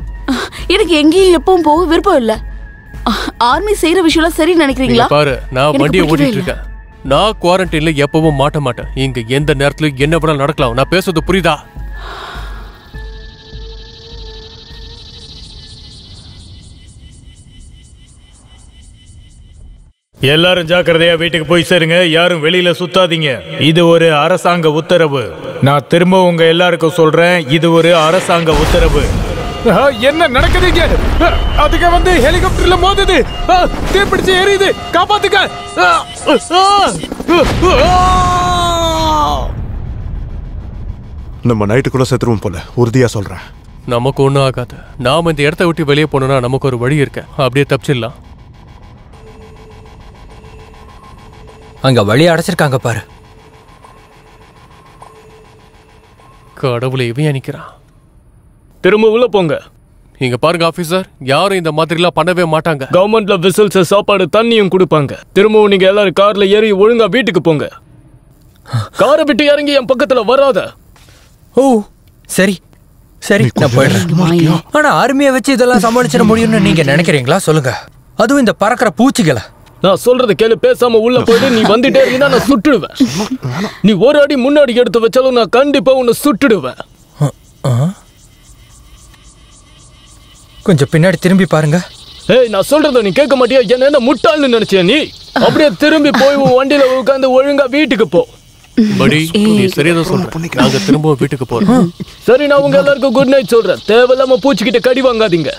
எனக்கு எங்கேயும் எப்பவும் போக விருப்பம் இல்ல. ஆர்மி செய்யற விஷயம் சரி நினைக்கிறீங்களா? பாரு, நான் வண்டியை ஓட்டிட்டு இருக்கேன். நான் குவாரண்டைன்ல எப்பவும் மாட்ட மாட்டேன். இங்க எந்த நேரத்துல என்ன வேணாலும் நடக்கலாம். நான் பேசுறது புரியுதா? எல்லாரும் ஜாக்கிரதையா வீட்டுக்கு போய் சேருங்க. யாரும் வெளியில சுத்தாதீங்க. இது ஒரு அரசாங்க உத்தரவு. நான் திரும்ப உங்க எல்லாருக்கும் சொல்றேன், இது ஒரு அரசாங்க உத்தரவு. என்ன நடக்குதுங்க? அதுக்கு வந்து ஹெலிகாப்டர்ல மோதுது. தீப்பிடிச்சு எரியுது. காப்பாத்துக்க. நம்ம நைட்டுக்குள்ள செத்துருவோம் போல, உறுதியா சொல்றேன். நமக்கு ஒன்றும் ஆகாது. நாம இந்த இடத்த விட்டு வெளியே போனோம்னா நமக்கு ஒரு வழி இருக்கு. அப்படியே தப்பிச்சிடலாம். அங்க வழி அடைச்சிருக்காங்க பாரு. கடவுளை இவன் நிக்கிறான். திரும்ப உள்ள போங்க. இங்க பாருங்க ஆபீசர், யாரும் இந்த மாதிரிலாம் பண்ணவே மாட்டாங்க. கவர்மெண்ட்ல விசில்ஸ், சாப்பாடு, தண்ணியும் கொடுப்பாங்க. திரும்பவும் நீங்க எல்லாரும் கார்ல ஏறி ஒழுங்கா வீட்டுக்கு போங்க. காரை விட்டு இறங்கி என் பக்கத்துல வராத. ஓ சரி சரி, நான் போயிடுறேன். ஆனா ஆர்மியை வச்சு இதெல்லாம் சமாளிச்சிட முடியும்னு நீங்க நினைக்கிறீங்களா? சொல்லுங்க. அதுவும் இந்த பறக்கிற பூச்சிகளை. நான் சொல்றத கேளு, பேசாம உள்ள போயிட்டு நீ வந்துட்டே இருந்தா நான் சுட்டுடுவேன். நீ ஒரு அடி முன்னாடி எடுத்து வச்சாலும் நான் கண்டிப்பா உன்னை சுட்டுடுவேன். கொஞ்சம் பின்னாடி திரும்பி பாருங்க. ஏய், நான் சொல்றத நீ கேட்க மாட்டியா? என்ன முட்டாள்னு நினைச்சியா நீ? அப்படியே திரும்பி போய் உன் வண்டியில உட்காந்து ஒழுங்கா வீட்டுக்கு போ. படி, நீ சரியாதான் சொல்ற. நாங்க திரும்பவும் வீட்டுக்கு போறோம். சரி, நான் உங்க எல்லாருக்கும் குட் நைட் சொல்றேன். தேவையில்லாம பூச்சிக்கிட்ட கடி வாங்காதீங்க.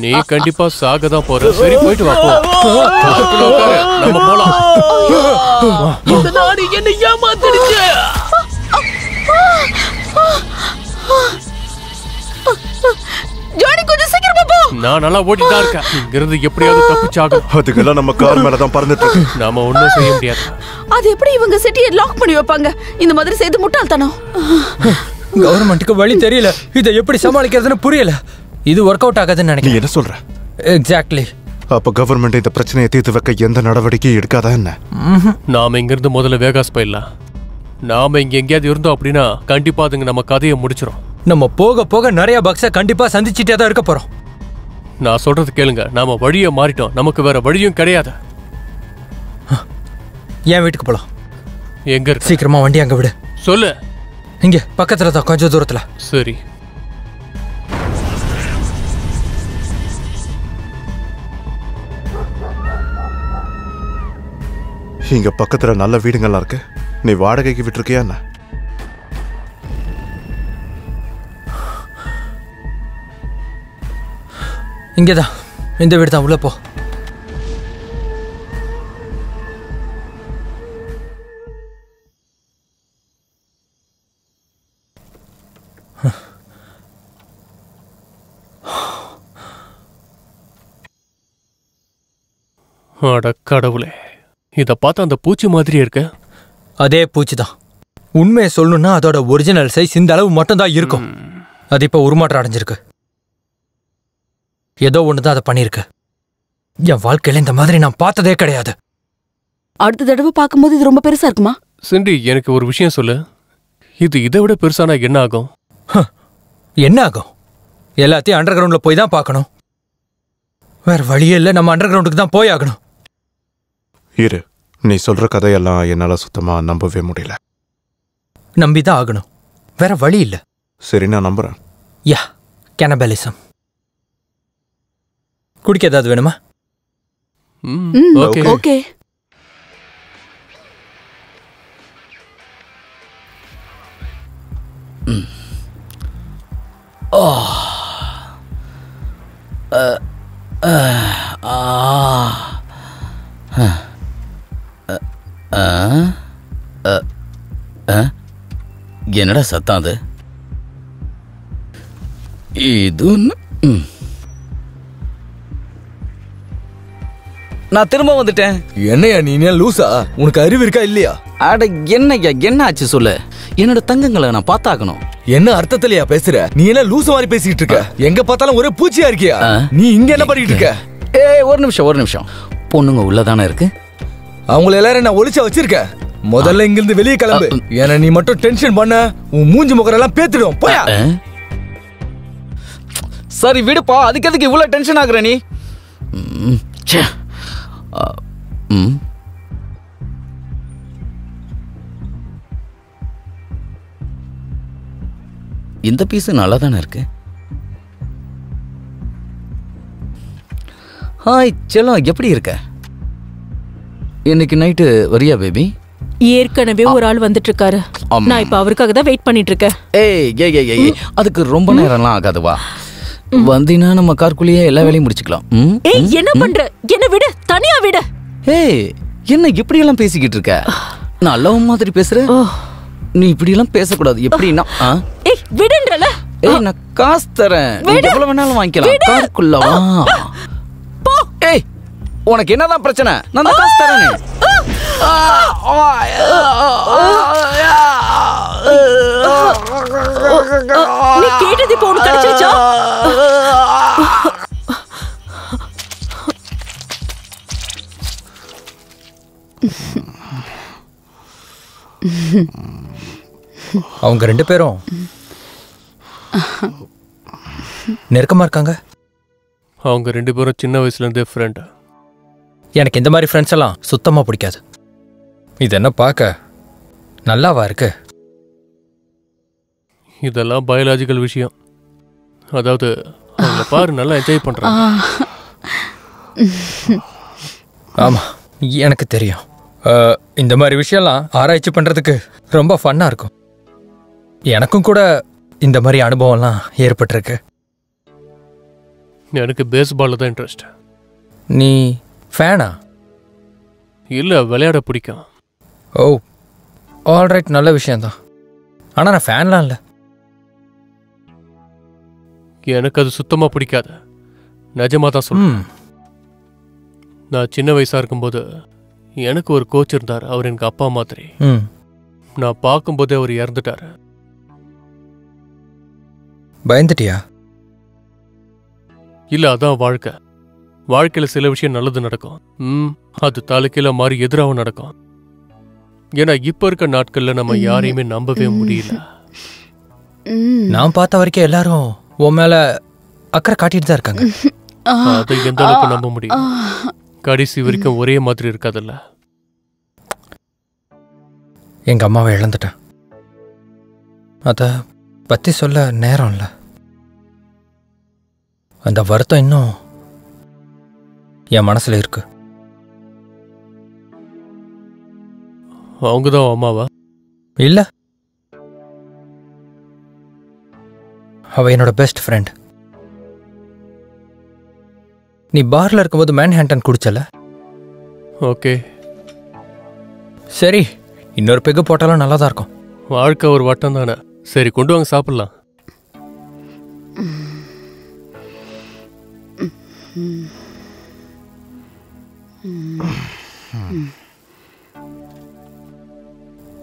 நீ கண்டிப்பா சாக தான் போற. சரி, போயிட்டு வா. நம்ம போலாம். இந்த நாடு என்ன ஏமாத்திடுச்சு. ஜானி, கொஞ்சம் சீக்கிரமா போ. நான் நல்லா ஓட்டிட்டு தான் இருக்கேன். இங்க இருந்து எப்படியாவது தப்பிச்சாகும். அதுக்கெல்லாம் நம்ம கார் மேல தான் பறந்துட்டு இருக்கு. நாம ஒண்ணும் செய்ய முடியாது. அது எப்படி இவங்க சிட்டியை லாக் பண்ணி வைப்பாங்க? இந்த மாதிரி செய்து முட்டாள்தனம். கவர்மெண்ட்டுக்கு வழி தெரியல. இதை எப்படி சமாளிக்கிறதுன்னு புரியல. இது ஒர்க் அவுட் ஆகாதுன்னு நினைக்கிறேன். நீ என்ன சொல்ற? எக்ஸாக்ட்லி. அப்ப கவர்மெண்ட் இந்த பிரச்சனையை தீர்த்து வைக்க எந்த நடவடிக்கையும் எடுக்காதா என்ன? நாம இங்க இருந்து முதல்ல வேகாஸ் போயிடலாம். நாம இங்க எங்கேயாவது இருந்தோம் அப்படின்னா கண்டிப்பா அதுங்க நம்ம கதையை முடிச்சிடும். நம்ம போக போக நிறைய பக்ஸை கண்டிப்பா சந்திச்சுட்டே தான் இருக்க போறோம். நான் சொல்றது கேளுங்க, நாம வழியை மாறிட்டோம். நமக்கு வேற வழியும் கிடையாது. என் வீட்டுக்கு போலாம். எங்க இருக்கு? சீக்கிரமா வண்டி அங்க விடு. சொல்லு. இங்க பக்கத்துல தான், கொஞ்சம் தூரத்துல. சரி. இங்க பக்கத்துல நல்ல வீடுங்கள்லாம் இருக்கு. நீ வாடகைக்கு விட்டுருக்கியா என்ன? இங்கதான், இந்த வீடு தான். உள்ள போ. அட கடவுளே, இத பார்த்தா அந்த பூச்சி மாதிரி இருக்க. அதே பூச்சி தான். உண்மையை சொல்லணும்னா அதோட ஒரிஜினல் சைஸ் இந்த அளவு மட்டும் தான் இருக்கும். அது இப்ப உருமாற்றம் அடைஞ்சிருக்கு. ஏதோ ஒண்ணுதான் அதை பண்ணிருக்கு. என் வாழ்க்கையில இந்த மாதிரி நான் பார்த்ததே கிடையாது. அடுத்த தடவை பார்க்கும்போது இது ரொம்ப பெருசா இருக்குமா? சிண்டி, எனக்கு ஒரு விஷயம் சொல்லு. இது இதை விட பெருசானா என்ன ஆகும்? என்ன ஆகும்? எல்லாத்தையும் அண்டர் கிரவுண்ட்ல போய் தான் பார்க்கணும். வேற வழியே இல்லை. நம்ம அண்டர் கிரவுண்டுக்கு தான் போய் ஆகணும். இரு, நீ சொல்ற கதையெல்லாம் என்னால சுத்தமா நம்பவே முடியல. நம்பிதான் ஆகணும். வேற வழி இல்ல. சரி, நான் நம்புறேன். யா, கேனபலிசம். குடிக்க ஏதாவது வேணுமா? ஓகே. என்னடா சத்தம் அது? இது நான் திரும்ப வந்துட்டேன். என்னையா நீ லூசா? உனக்கு அறிவு இருக்கா இல்லையா? அட என்னய்யா, என்ன ஆச்சு சொல்லு. என்னோட தங்கங்களை நான் பார்த்தாக்கணும். என்ன அர்த்தத்திலயா பேசுற? நீ என்ன லூசு மாதிரி பேசிட்டு இருக்க? எங்க பார்த்தாலும் ஒரே பூச்சியா இருக்கியா? நீ இங்க என்ன பண்ணிட்டு இருக்க? ஏய், ஒரு நிமிஷம். பொண்ணுங்க உள்ளதானே இருக்கு. அவங்கள எல்லாரும் நான் ஒளிச்சா வச்சிருக்கேன். முதல்ல இங்க இருந்து வெளியே கிளம்பு. ஏன்னா நீ மட்டும் டென்ஷன் பண்ண உன் மூஞ்சி முகரெல்லாம் பேத்துடும். போயா. சரி விடுப்பா, அதுக்கு எதுக்கு இவ்வளவு டென்ஷன் ஆகுற நீ? இந்த பீஸ் நல்லா தானே இருக்கு. ஹாய் செல்லம், எப்படி இருக்க? இன்னைக்கு நைட்டு வரியா பேபி? ஏற்கனவே ஒரு ஆள் வந்துட்டு இருக்காரு. நான் இப்ப அவருக்காக தான் வெயிட் பண்ணிட்டு இருக்கேன். ஏய், அதுக்கு ரொம்ப நேரம்லாம் ஆகாதுவா. வந்தினா நம்ம கார்க்குள்ளேயே எல்லா வேலையும் முடிச்சுக்கலாம். ஏய், என்ன பண்ற? என்ன விடு, தனியா விடு. ஏய், என்ன இப்படி எல்லாம் பேசிக்கிட்டு இருக்க? நான் லவ் மாதிரி பேசுற. நீ இப்படி எல்லாம் பேசக்கூடாது. எப்படின்னா ஏய், விடுன்றல. ஏய், நான் காசு தரேன். நீ எவ்வளவு வேணாலும் வாங்கிக்கலாம். காருக்குள்ள வா. ஏய், உனக்கு என்னதான் பிரச்சனை? நான் தான் காசு தரேன். நீ கேட்டது இப்போ உனக்கு கிடைச்சிருச்சா? அவங்க 2 பேரும் நெருக்கமா இருக்காங்க. அவங்க 2 பேரும் சின்ன வயசுல இருந்தே ஃப்ரெண்ட். எனக்கு இந்த மாதிரி ஃப்ரெண்ட்ஸ் எல்லாம் சுத்தமா பிடிக்காது. இது என்ன பார்க்க நல்லாவா இருக்கு? இதெல்லாம் பயாலஜிக்கல் விஷயம். அதாவது அவங்க பாரு நல்லா என்ஜாய் பண்றாங்க. ஆமா, எனக்கு தெரியும். இந்த மாதிரி விஷயம்லாம் ஆராய்ச்சி பண்றதுக்கு ரொம்ப ஃபன்னா இருக்கும். எனக்கும் கூட இந்த மாதிரி அனுபவம்லாம் ஏற்பட்டிருக்கு. எனக்கு பேஸ்பால்ல தான் இன்ட்ரெஸ்ட். நீ ஃபேனா? இல்ல, விளையாட பிடிக்கும். ஓ, ஆல்ரைட், நல்ல விஷயம்தான். ஆனால் நான் ஃபேன்லாம் இல்லை. எனக்கு அது சுத்தமா பிடிக்காது. நிஜமா தான் சொல்றேன். நான் சின்ன வயசா இருக்கும்போது எனக்கு ஒரு கோச் இருந்தார். அவர் எனக்கு அப்பா மாதிரி. நான் பார்க்கும்போதே அவர் இறந்துட்டாரு. பயந்துட்டியா? இல்ல, அதான் வாழ்க்கை. வாழ்க்கையில சில விஷயம் நல்லது நடக்கும், அது தலைக்கீழ மாறி எதிராகவும் நடக்கும். ஏன்னா இப்ப இருக்க நாட்கள்ல நம்ம யாரையுமே நம்பவே முடியல. நான் பார்த்த வரைக்கும் எல்லாரும் உன் மேல அக்கறை காட்டிட்டு தான் இருக்காங்க. அதை எந்த அளவுக்கு நம்ப முடியும்? கடைசி வரைக்கும் ஒரே மாதிரி இருக்காதுல்ல. எங்க அம்மாவை இழந்துட்டேன். அத பத்தி சொல்ல நேரம் இல்லை. அந்த வருத்தம் இன்னும் என் மனசுல இருக்கு. அவங்கதான் அம்மாவா? இல்ல, அவ என்னோட பெஸ்ட் ஃப்ரெண்ட். நீ பார்ல இருக்கும்போது மேன்ஹாட்டன் குடிச்சல? ஓகே, சரி, இன்னொரு பெக்கு போட்டாலும் நல்லா தான் இருக்கும். வாழ்க்கை ஒரு வட்டம் தானே. சரி, கொண்டு வாங்க, சாப்பிடலாம்.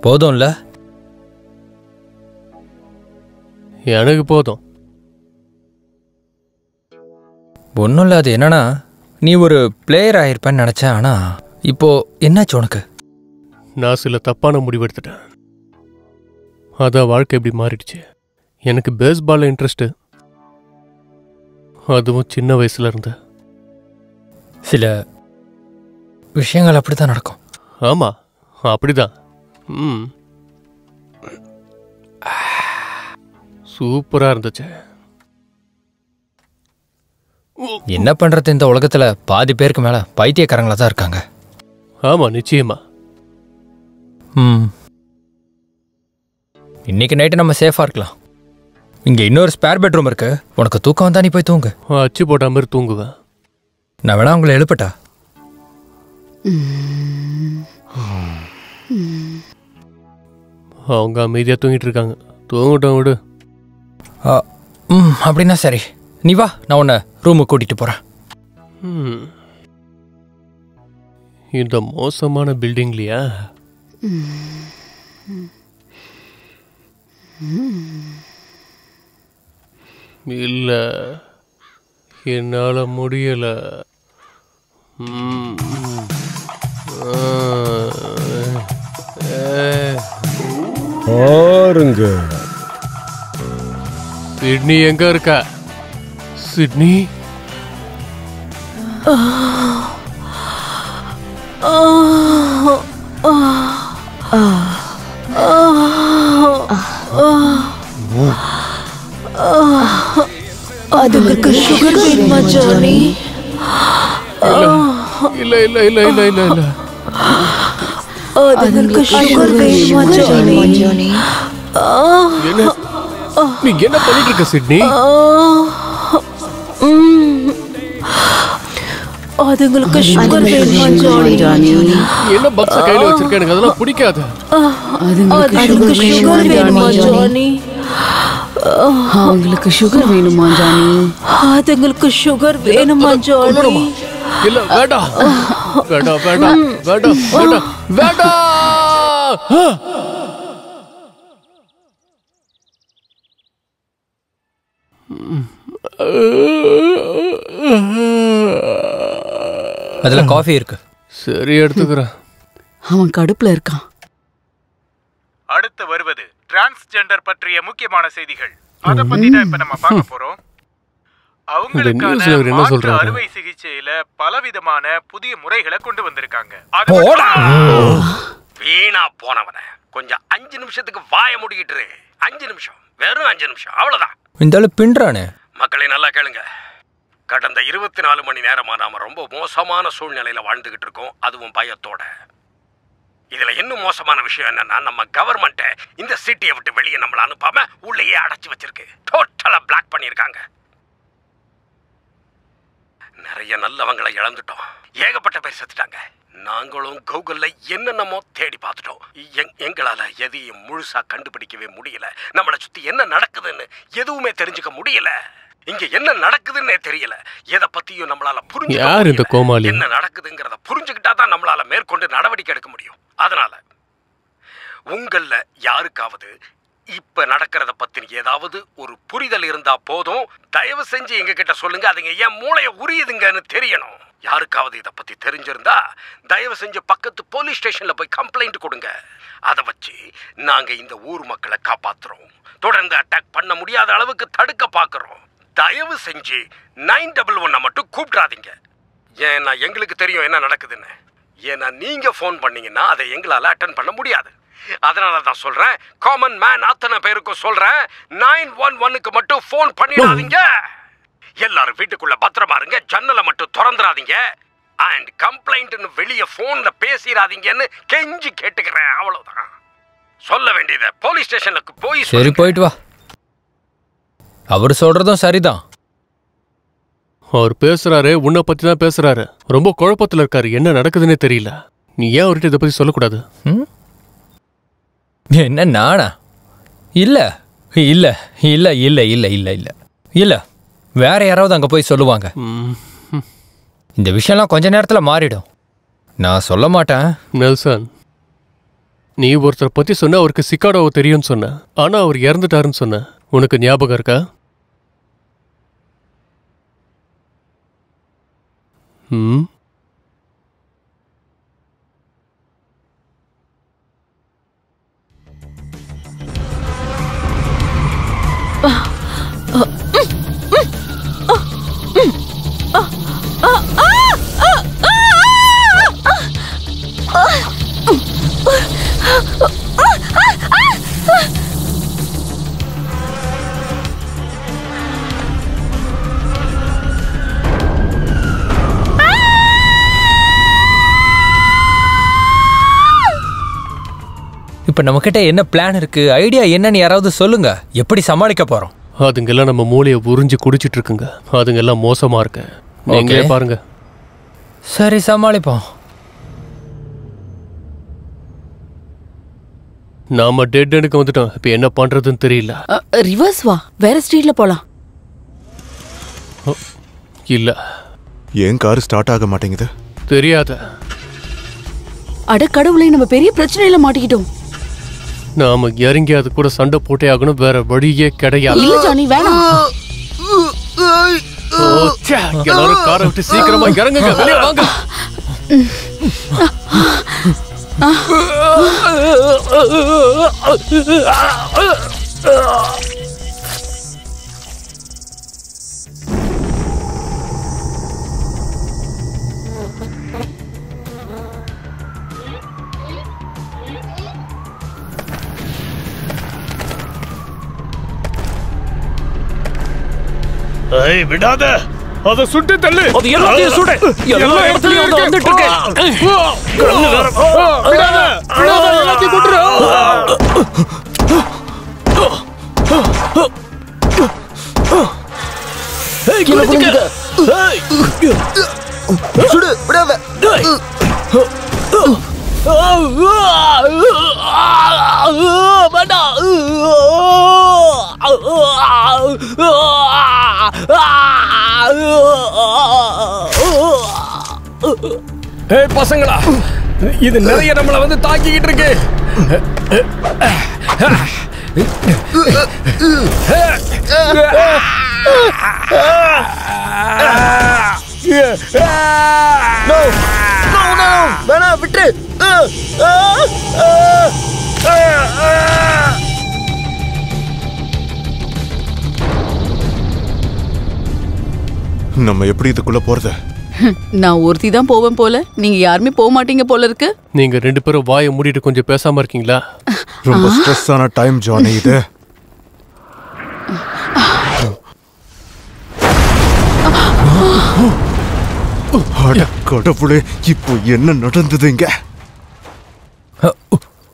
போதும்ல? எனக்கு போதும். ஒன்றும் இல்லை. அது என்னன்னா, நீ ஒரு பிளேயர் ஆயிருப்பேன்னு நினச்சேன். ஆனால் இப்போ என்னாச்சு உனக்கு? நான் சில தப்பான முடிவெடுத்துட்டேன். அதான் வாழ்க்கை எப்படி மாறிடுச்சு. எனக்கு பேஸ்பால்ல இன்ட்ரெஸ்ட், அதுவும் சின்ன வயசுல இருந்து. சில விஷயங்கள் அப்படித்தான் நடக்கும். ஆமா, அப்படிதான். சூப்பரா இருந்துச்சு. என்ன பண்றது, இந்த உலகத்துல பாதி பேருக்கு மேல பைத்தியக்காரங்களா தான் இருக்காங்க. ஆமா, நிச்சயமா. இன்னைக்கு நைட்டு நம்ம சேஃபா இருக்கலாம். இங்க இன்னொரு ஸ்பேர் பெட்ரூம் இருக்கு. உனக்கு தூக்கம் வந்தா நீ போய் தூங்கு. அச்சு போட்ட மாதிரி தூங்குவேன். நான் வேணா உங்களை எழுப்பட்டா? அவங்க அமைதியா தூங்கிட்டு இருக்காங்க. தூங்கட்டும், விடு. அப்படின்னா சரி, நீ வா, நான் உன்னை ரூமுக்கு கூட்டிட்டு போறேன். இந்த மோசமான பில்டிங்லையா? இல்ல, என்னால முடியல. பாருங்க, சிட்னி எங்க இருக்கா? சிட்னி, அதுக்கு சுகர் வேணுமா ஜானி? இல்ல இல்ல இல்ல இல்ல இல்ல இல்ல, அதுக்கு சுகர் வேணுமா ஜானி? என்ன நீ என்ன பண்ணிட்டு இருக்க சிட்னி? அதுங்களுக்கு சுகர் வேணுமா ஜானி? என்ன பக்ஸ கையில வச்சிருக்க? எனக்கு அதெல்லாம் பிடிக்காது. அதுங்களுக்கு சுகர் வேணுமா ஜானி? அவங்களுக்கு சுகர் வேணுமா ஜானி? அதுங்களுக்கு சுகர் வேணுமா ஜானி? இல்ல வேண்டாம் வேண்டாம் வேண்டாம் வேண்டாம் வேண்டாம் வேண்டாம். அதுல காஃபி இருக்கு. சரி எடுத்துக்கிறேன். அவன் கடுப்புல இருக்கான். அடுத்து வருவது டிரான்ஸ்ஜெண்டர் பற்றிய முக்கியமான செய்திகள். அத பத்தி தான் இப்ப நம்ம பார்க்க போறோம். அவங்களுக்கான மாற்று அறுவை சிகிச்சையில பலவிதமான புதிய முறைகளை கொண்டு வந்திருக்காங்க. வீணா போனவன கொஞ்சம் 5 நிமிஷத்துக்கு வாய மூடிக்கிட்டு 5 நிமிஷம், வெறும் 5 நிமிஷம், அவ்வளவுதான். இந்த ஆளு பின்றானே. மக்களை நல்லா கேளுங்க. கடந்த 24 மணி நேரமா நாம ரொம்ப மோசமான சூழ்நிலையில வாழ்ந்துகிட்டு இருக்கோம், அதுவும் பயத்தோட. இதுல இன்னும் மோசமான விஷயம் என்னன்னா, நம்ம கவர்மெண்ட் இந்த சிட்டியை விட்டு வெளியே நம்மள அனுப்பாம உள்ளேயே அடைச்சு வச்சிருக்கு. டோட்டலா பிளாக் பண்ணிருக்காங்க. நிறைய நல்லவங்களை இழந்துட்டோம், ஏகப்பட்ட பேர் செத்துட்டாங்க. நாங்களும் கூகுள்ல என்னென்னமோ தேடி பார்த்துட்டோம். எங்களால எதையும் முழுசா கண்டுபிடிக்கவே முடியல. நம்மளை சுத்தி என்ன நடக்குதுன்னு எதுவுமே தெரிஞ்சுக்க முடியல. இங்க என்ன நடக்குதுன்னே தெரியல. எதை பத்தியும் நம்மளால புரிஞ்சுக்க என்ன நடக்குதுங்கிறத புரிஞ்சுக்கிட்டா தான் நம்மளால மேற்கொண்டு நடவடிக்கை எடுக்க முடியும். அதனால உங்கள யாருக்காவது இப்ப நடக்கிறத பத்தி ஏதாவது ஒரு புரிதல் இருந்தா போதும், தயவு செஞ்சு எங்க கிட்ட சொல்லுங்க. அதுங்க ஏன் மூளையை உரியுதுங்கன்னு தெரியணும். யாருக்காவது இதை பத்தி தெரிஞ்சிருந்தா தயவு செஞ்சு பக்கத்து போலீஸ் ஸ்டேஷன்ல போய் கம்ப்ளைண்ட் கொடுங்க. அதை வச்சு நாங்க இந்த ஊர் மக்களை காப்பாத்துறோம். தொடர்ந்து அட்டாக் பண்ண முடியாத அளவுக்கு தடுக்க பாக்குறோம். தயவு செஞ்சு 911 மட்டும் கூப்பிடாதீங்க. ஏன்னா எங்களுக்கு தெரியும் என்ன நடக்குதுன்னு. ஏன்னா நீங்க போன் பண்ணீங்கன்னா அதை எங்களால அட்டன் பண்ண முடியாது. அதனால தான் சொல்றேன், காமன் மேன் அத்தனை பேருக்கும் சொல்றேன், 911க்கு மட்டும் போன் பண்ணிடாதீங்க. எல்லாரும் வீட்டுக்குள்ள பத்திரமா இருங்க. ஜன்னலை மட்டும் திறந்துடாதீங்க. அண்ட் கம்ப்ளைண்ட்னு வெளியே போன்ல பேசிடாதீங்கன்னு கெஞ்சி கேட்டுக்கிறேன். அவ்வளவுதான் சொல்ல வேண்டியது. போலீஸ் ஸ்டேஷனுக்கு போய் சரி போயிட்டு வா. அவர் சொல்றதும் சரிதான். அவர் பேசுறாரு, உன்னை பத்தி தான் பேசுறாரு. ரொம்ப குழப்பத்துல இருக்காரு, என்ன நடக்குதுன்னே தெரியல. நீ ஏன் அவர்கிட்ட இதை பத்தி சொல்லக்கூடாது? என்ன நானா? இல்ல இல்ல இல்ல இல்ல இல்ல இல்ல இல்ல இல்ல வேற யாராவது அங்க போய் சொல்லுவாங்க. இந்த விஷயம்லாம் கொஞ்ச நேரத்துல மாறிடும். நான் சொல்ல மாட்டேன். நெல்சன், நீ ஒருத்தர் பத்தி சொன்ன அவருக்கு சிக்காடோவை தெரியும்னு சொன்ன, ஆனா அவர் இறந்துட்டாருன்னு சொன்ன. உனக்கு ஞாபகம் இருக்கா? இப்ப நம்ம கிட்ட என்ன பிளான் இருக்கு, ஐடியா என்னன்னு யாராவது சொல்லுங்க. எப்படி சமாளிக்க போறோம்? அதுங்கெல்லாம் நம்ம மூளையை உறிஞ்சி குடிச்சிட்டு இருக்குங்க. அதுங்கெல்லாம் மோசமா இருக்கு. நீங்களே பாருங்க. சரி சமாளிப்போம். நாம டெட் எண்டுக்கு வந்துட்டோம். இப்ப என்ன பண்றதுன்னு தெரியல. ரிவர்ஸ் வா, வேற ஸ்ட்ரீட்ல போலாம். இல்ல, ஏன் கார் ஸ்டார்ட் ஆக மாட்டேங்குது? தெரியாத. அட கடவுளே, நம்ம பெரிய பிரச்சனையில மாட்டிக்கிட்டோம். நாம இறங்கி அது கூட சண்டை போட்டே ஆகணும், வேற வழியே கிடையாது. இல்ல ஜானி, வேணாம். எல்லாரும் காரை விட்டு சீக்கிரமா இறங்குங்க, வெளியே வாங்க. ஏய் விடாத, அத சுட்டு தள்ளு. அது எல்லாத்தையும் சுடு. எல்லா இடத்துலயும் வந்துட்டு இருக்கு. விடாத விடாத, எல்லாத்தையும் கொட்டுற. ஏய் குளிச்சுக்க. ஏய் சுடு, விடாத. ஏய் பசங்களா, இது நிறைய நம்மள வந்து தாக்கிக்கிட்டு இருக்கு. வேணா விட்டு. நம்ம எப்படி இதுக்குள்ள போறது? நான் ஒருத்தி தான் போவேன் போல, நீங்க யாருமே போக மாட்டீங்க போல இருக்கு. நீங்க 2 பேரும் வாயை மூடிட்டு கொஞ்சம் பேசாம இருக்கீங்களா? ரொம்ப ஸ்ட்ரெஸ்ஸான டைம் ஜானி இது. அட கடவுளே, இப்போ என்ன நடந்தது இங்க?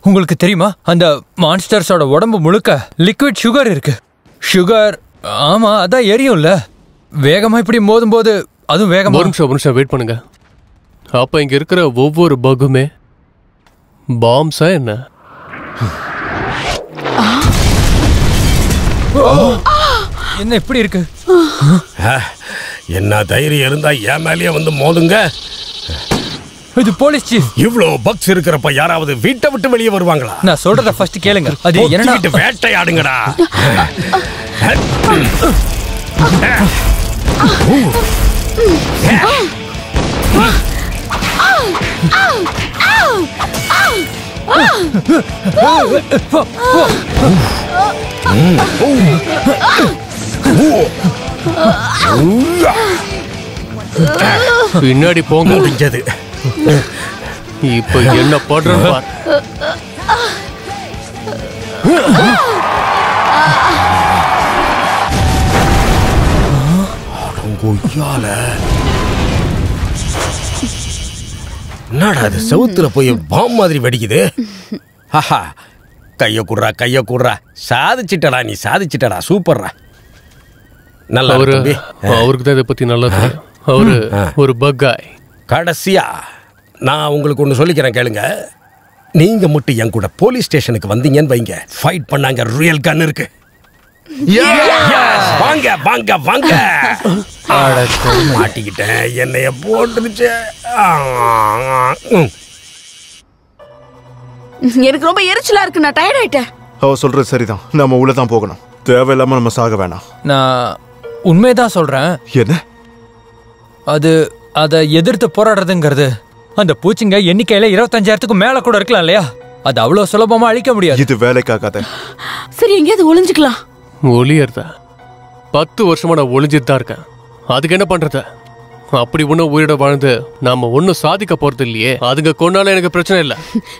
உங்களுக்கு தெரியுமா, அந்த மான்ஸ்டர்ஸோட உடம்பு முழுக்க லிக்விட் சுகர் இருக்கு. சுகர், ஆமா, அதான் எரியும்ல. வேகமா இப்படி மோதும் போது அதுவும் வேகமா. ஒரு நிமிஷம் வெயிட் பண்ணுங்க. அப்ப இங்க இருக்கிற ஒவ்வொரு பக்குமே பாம்ஸா என்ன? என்ன இப்படி இருக்கு? என்ன தைரியம் இருந்தா என் மேலேயே வந்து மோதுங்க. இது போலீஸ் சீஃப். இவ்ளோ பக்ஸ் இருக்கிறப்ப யாராவது வீட்டை விட்டு வெளியே வருவாங்களா? நான் சொல்றத ஃபர்ஸ்ட் கேளுங்க. அது என்னன்னா, வேட்டையாடுங்கடா. பின்னாடி போங்க. முடிஞ்சது. இப்ப என்ன பண்றேன்னு பார். என்னடா அது செவுத்துல போய் பாம் மாதிரி வெடிக்குது? ஆஹா, கைய கூடுறா. சாதிச்சிட்டடா, நீ சாதிச்சிட்டடா. சூப்பர்ரா. நல்லா அவருக்கு தான் இதை பத்தி நல்லா தெரியும். அவரு ஒரு பக்காய். கடைசியா நான் உங்களுக்கு ஒன்று சொல்லிக்கிறேன், கேளுங்க. நீங்க மட்டும் என் கூட போலீஸ் ஸ்டேஷனுக்கு வந்தீங்கன்னு வைங்க, ஃபைட் பண்ணாங்க, ரியல் கன் இருக்கு. வாங்க வாங்க வாங்க. மாட்டிக்கிட்டேன், என்னைய போட்டுருச்சு. எனக்கு ரொம்ப எரிச்சலா இருக்கு, நான் டயர்ட் ஆயிட்டேன். அவ சொல்றது சரிதான், நம்ம உள்ளதான் போகணும். தேவையில்லாம நம்ம சாக வேணாம். நான் உண்மைதான் சொல்றேன். என்ன அது? அதை எதிர்த்து போராடுறதுங்கிறது அந்த பூச்சிங்க எண்ணிக்கையில 25,000க்கு மேல கூட இருக்கலாம் இல்லையா? அது அவ்வளவு சுலபமா அழிக்க முடியாது. இது வேலைக்காகாத. சரி, எங்கேயாவது ஒளிஞ்சுக்கலாம். ஒளியறதா? 10 வருஷமா நான் ஒளிஞ்சிட்டு தான் இருக்கேன். அதுக்கு என்ன பண்றது? அப்படி ஒன்னும் உயிரிட வாழ்ந்து நாம ஒன்னும் சாதிக்க போறது இல்லையே. அதுங்க கொண்டாலும் எனக்கு பிரச்சனை இல்ல.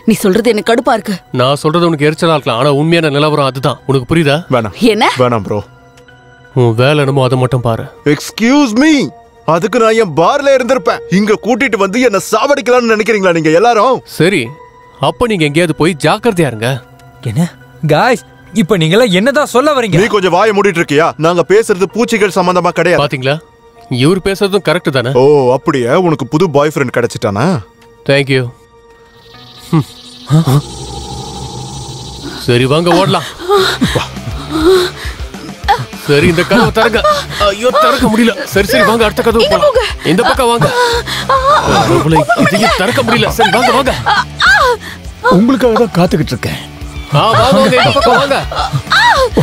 நீ சொல்றது எனக்கு கடுப்பா இருக்கு. நான் சொல்றது உனக்கு எரிச்சலா இருக்கலாம், ஆனா உண்மையான நிலவரம் அதுதான். உனக்கு புரியுதா? வேணாம். என்ன? வேணாம் ப்ரோ. உன் வேலை என்னமோ அதை மட்டும் பாரு. எக்ஸ்கியூஸ் மீ, அதுக்கு நான் என் பார்ல இருந்திருப்பேன். இங்க கூட்டிட்டு வந்து என்ன சாவடிக்கலாம்னு நினைக்கிறீங்களா நீங்க எல்லாரும்? சரி, அப்ப நீங்க எங்கேயாவது போய் ஜாக்கிரதையா இருங்க. என்ன காய்ஸ், இப்ப நீங்க என்னதான் சொல்ல வரீங்க? நீ கொஞ்சம் வாயை மூடிட்டு இருக்கியா? நாங்க பேசுறது பூச்சிகள் சம்பந்தமா கிடையாது. பாத்தீங்களா, இவர் பேசுறதும் கரெக்ட் தானே? ஓ அப்படியே, உனக்கு புது பாய் ஃப்ரெண்ட் கிடைச்சிட்டானா? தேங்க்யூ. சரி வாங்க ஓடலாம். சரி, இந்த கதவை திறங்க. ஐயோ, திறக்க முடியல. சரி சரி வாங்க, அடுத்த கதவு போலாம். இந்த பக்கம் வாங்க. இதையும் திறக்க முடியல. சரி வாங்க வாங்க. உங்களுக்காக தான் காத்துக்கிட்டு இருக்கேன். வாங்க வாங்க, இந்த பக்கம் வாங்க.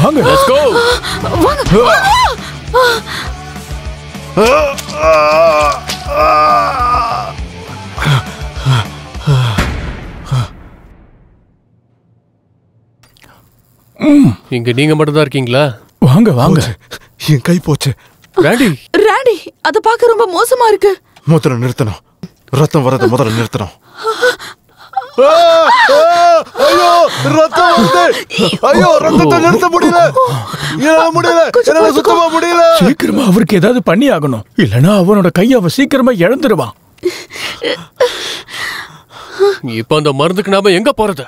வாங்க, லெட்ஸ் கோ. இங்க நீங்க மட்டும் தான் இருக்கீங்களா? வாங்க வாங்க. என் கை போச்சு. ராண்டி, ராண்டி, அத பார்க்க ரொம்ப மோசமா இருக்கு. முதல்ல நிறுத்தணும். ரத்தம் வரத முதல்ல நிறுத்தணும். ஐயோ, ரத்தம் வருது. ஐயோ, ரத்தத்தை நிறுத்த முடியல. என்னால முடியல. என்னால சுத்தமா முடியல. சீக்கிரமா அவருக்கு ஏதாவது பண்ணி ஆகணும், இல்லனா அவனோட கையை அவ சீக்கிரமா இழந்துருவான். இப்ப அந்த மருந்துக்கு நாம எங்க போறது?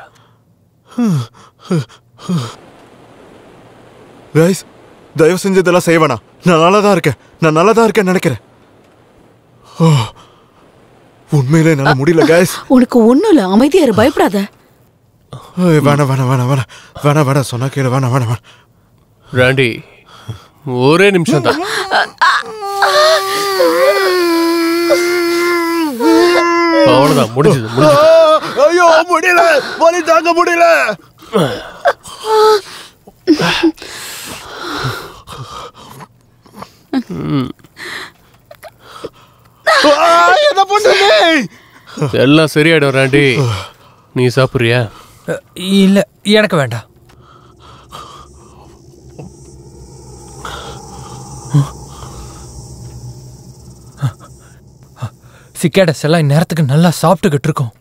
கைஸ், தயவு செஞ்சு இதெல்லாம் செய்ய வேணாம். நான் நல்லா தான் இருக்கேன் நினைக்கிறேன். உண்மையிலே என்னால முடியல கைஸ். உனக்கு ஒண்ணும் இல்ல, அமைதியா இரு, பயப்படாத. வேணாம் வேணாம் வேணாம் வேணாம் வேணாம் வேணாம் சொன்னா கேளு. வேணாம் வேணாம் வேணாம். ராண்டி, ஒரே நிமிஷம் தான். அவ்வளவுதான், முடிஞ்சது முடிஞ்சது. ஐயோ முடியல, வலி தாங்க முடியல. என்ன பண்றீங்க? எல்லாம் சரியாயிடும் ராண்டி. நீ சாப்பிடுறியா? இல்ல, எனக்கு வேண்டாம். சிக்கேடஸ் எல்லாம் இந்நேரத்துக்கு நல்லா சாப்பிட்டுக்கிட்டு இருக்கோம்.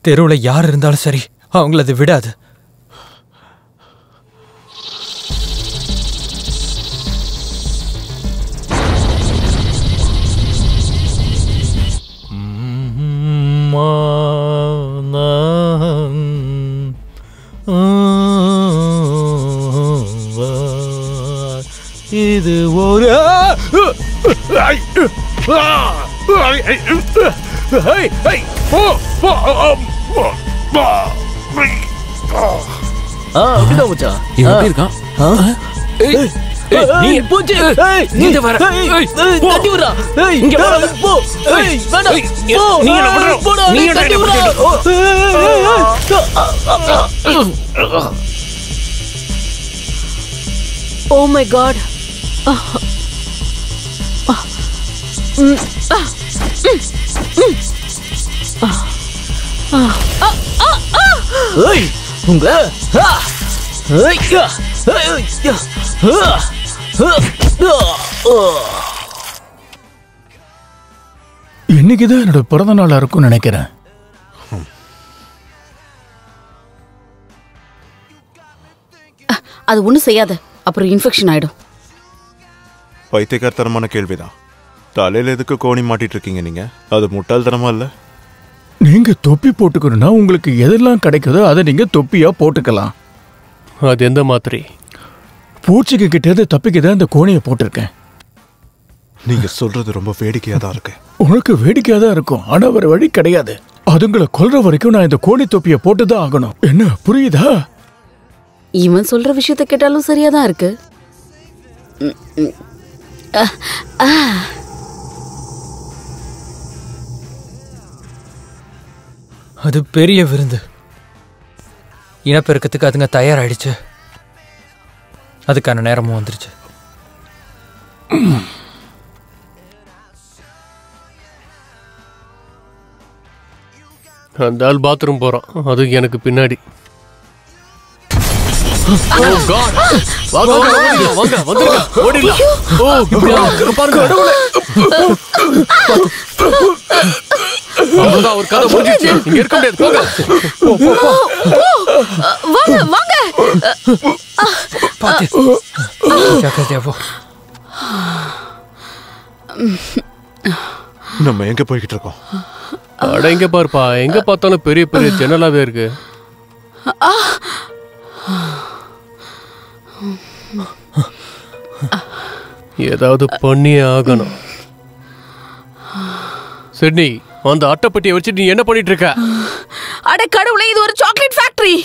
தெருவில் யார் இருந்தாலும் சரி, அவங்கள அது விடாது. இது ஒரு அப்படிதான் மச்சான். இவன் எப்படி இருக்கான்? நீ பூச்சி இங்க வர. தட்டி விடுறா. இங்க வர. போ. வேண்டாம். நீ என்ன பண்ற? நீ என்ன Oh my God. உங்க இன்னைக்குதான் என்னோட பிறந்த நாளா இருக்கும்னு நினைக்கிறேன். அது ஒண்ணும் செய்யாத, அப்புறம் இன்ஃபெக்ஷன் ஆயிடும். பைத்தியக்காரத்தனமான கேள்விதான். தலையில எதுக்கு கோணி மாட்டிட்டு இருக்கீங்க நீங்க? அது முட்டாள்தனமா இல்ல? நீங்க தொப்பி போட்டுக்கணும்னா உங்களுக்கு எதெல்லாம் கிடைக்குதோ அதை நீங்க தொப்பியா போட்டுக்கலாம். அது எந்த மாத்திரை? பூச்சிக்கு கிட்டே தப்பிக்கதான் இந்த கோணியை போட்டிருக்கேன். நீங்க சொல்றது ரொம்ப வேடிக்கையா தான் இருக்கு. உனக்கு வேடிக்கையா தான் இருக்கும், ஆனா வேற வழி கிடையாது. அதுங்களை கொல்ற வரைக்கும் நான் இந்த கோணி தொப்பியை போட்டுதான் ஆகணும். என்ன புரியுதா? இவன் சொல்ற விஷயத்த கேட்டாலும் சரியாதான் இருக்கு. அது பெரிய விருந்து. இனப்பெருக்கத்துக்கு அதுங்க தயாராயிடுச்சு. அதுக்கான நேரமும் வந்துருச்சு. அந்த ஆள் பாத்ரூம் போறான், அது எனக்கு பின்னாடி. Oh God! வாங்க வாங்க வாங்க வந்துருங்க, ஓடிடலாம். ஓ இப்படி பாருங்க. அவ்வளவுதான், ஒரு கதை முடிஞ்சிருச்சு. இங்க இருக்க முடியாது, போங்க. வாங்க வாங்க. நம்ம எங்க போய்கிட்டு இருக்கோம்? அட இங்க பாருப்பா, எங்க பார்த்தாலும் பெரிய பெரிய ஜன்னலாவே இருக்கு. ஏதாவது பண்ணியே ஆகணும். சிட்னி, அந்த அட்டைப்பட்டியை வச்சு நீ என்ன பண்ணிட்டு இருக்க? அட கடவுளே, இது ஒரு சாக்லேட் ஃபேக்டரி.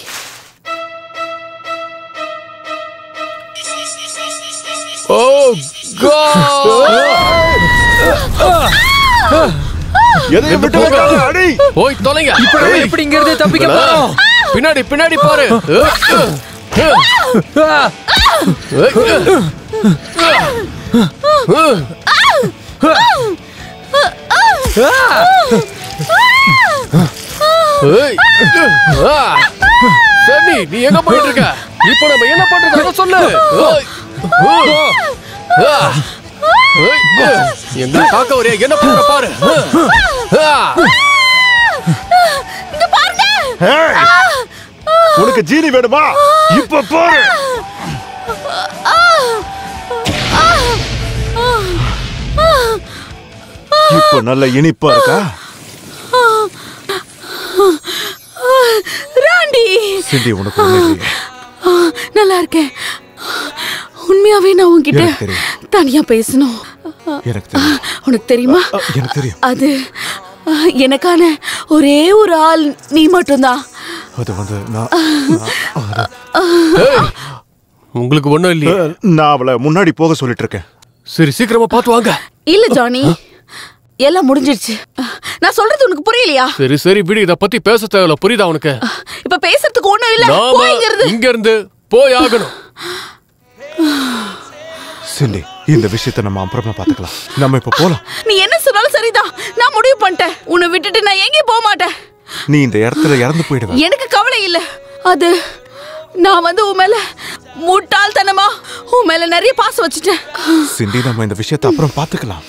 ஓ காட்! போய் தொலைங்க. எப்படி இங்க இருந்து தப்பிக்க போறோம்? பின்னாடி பின்னாடி பாரு. சரி, நீ எங்க போயிட்டு இருக்க? இப்போ நம்ம என்ன பண்றது சொல்லு. எங்க காக்க ஒரே என்ன பண்ற பாரு. இங்க பாருங்க. உனக்கு ஜீனி வேணுமா? இப்ப பாரு. இப்ப நல்ல இனிப்பா இருக்கா? ராண்டி, சிண்டி, உனக்கு ஒண்ணு இல்லையா? நல்லா இருக்கேன். உண்மையாவே நான் உன்கிட்ட தனியா பேசணும். எனக்கு தெரியும். உனக்கு தெரியுமா? எனக்கு தெரியும். அது எனக்கான ஒரே ஒரு ஆள் நீ மட்டும்தான். அது வந்து உங்களுக்கு ஒண்ணும் இல்லையா? நான் அவளை முன்னாடி போக சொல்லிட்டு இருக்கேன். சரி, சீக்கிரமா பார்த்து வாங்க. இல்ல ஜானி, எல்லாம் முடிஞ்சிருச்சு. நான் சொல்றது உனக்கு புரியலையா? சரி சரி விடு, இத பத்தி பேச தேவையில்ல. புரியுதா உனக்கு? இப்ப பேசுறதுக்கு ஒண்ணும் இல்ல. இங்க இருந்து போய் ஆகணும். சிண்டி, இந்த விஷயத்தை நம்ம அப்புறமா பாத்துக்கலாம். நம்ம இப்ப போலாம். நீ என்ன சொன்னாலும் சரிதான். நான் முடிவு பண்ணிட்டேன். உன்னை விட்டுட்டு நான் எங்கேயும் போக மாட்டேன். நீ இந்த இடத்துல இறந்து போயிடுவ. எனக்கு கவலை இல்ல. அது நான் உன் மேல முட்டாள்தனமா உன் மேல நிறைய பாசம் வச்சுட்டேன். சிண்டி, நம்ம இந்த விஷயத்தை அப்புறம் பாத்துக்கலாம்.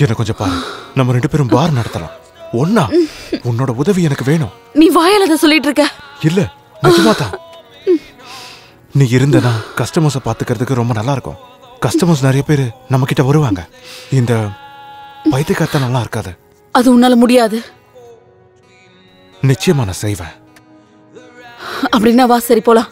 என்ன கொஞ்சம் பாரு, நம்ம 2 பேரும் பார் நடத்தலாம். ஒன்னா உன்னோட உதவி எனக்கு வேணும். நீ வாயால அதை சொல்லிட்டு இருக்க? இல்ல, நிஜமாதான். நீ இருந்தனா கஸ்டமர்ஸை பாத்துக்கிறதுக்கு ரொம்ப நல்லா இருக்கும். கஸ்டமர்ஸ் நிறைய பேர் நம்ம கிட்ட வருவாங்க. இந்த பைத்தியக்காரத்த நல்லா இருக்காது. அது உன்னால முடியாது. நிச்சயமா நான் செய்வேன். அப்படின்னா வா, சரி போலாம்.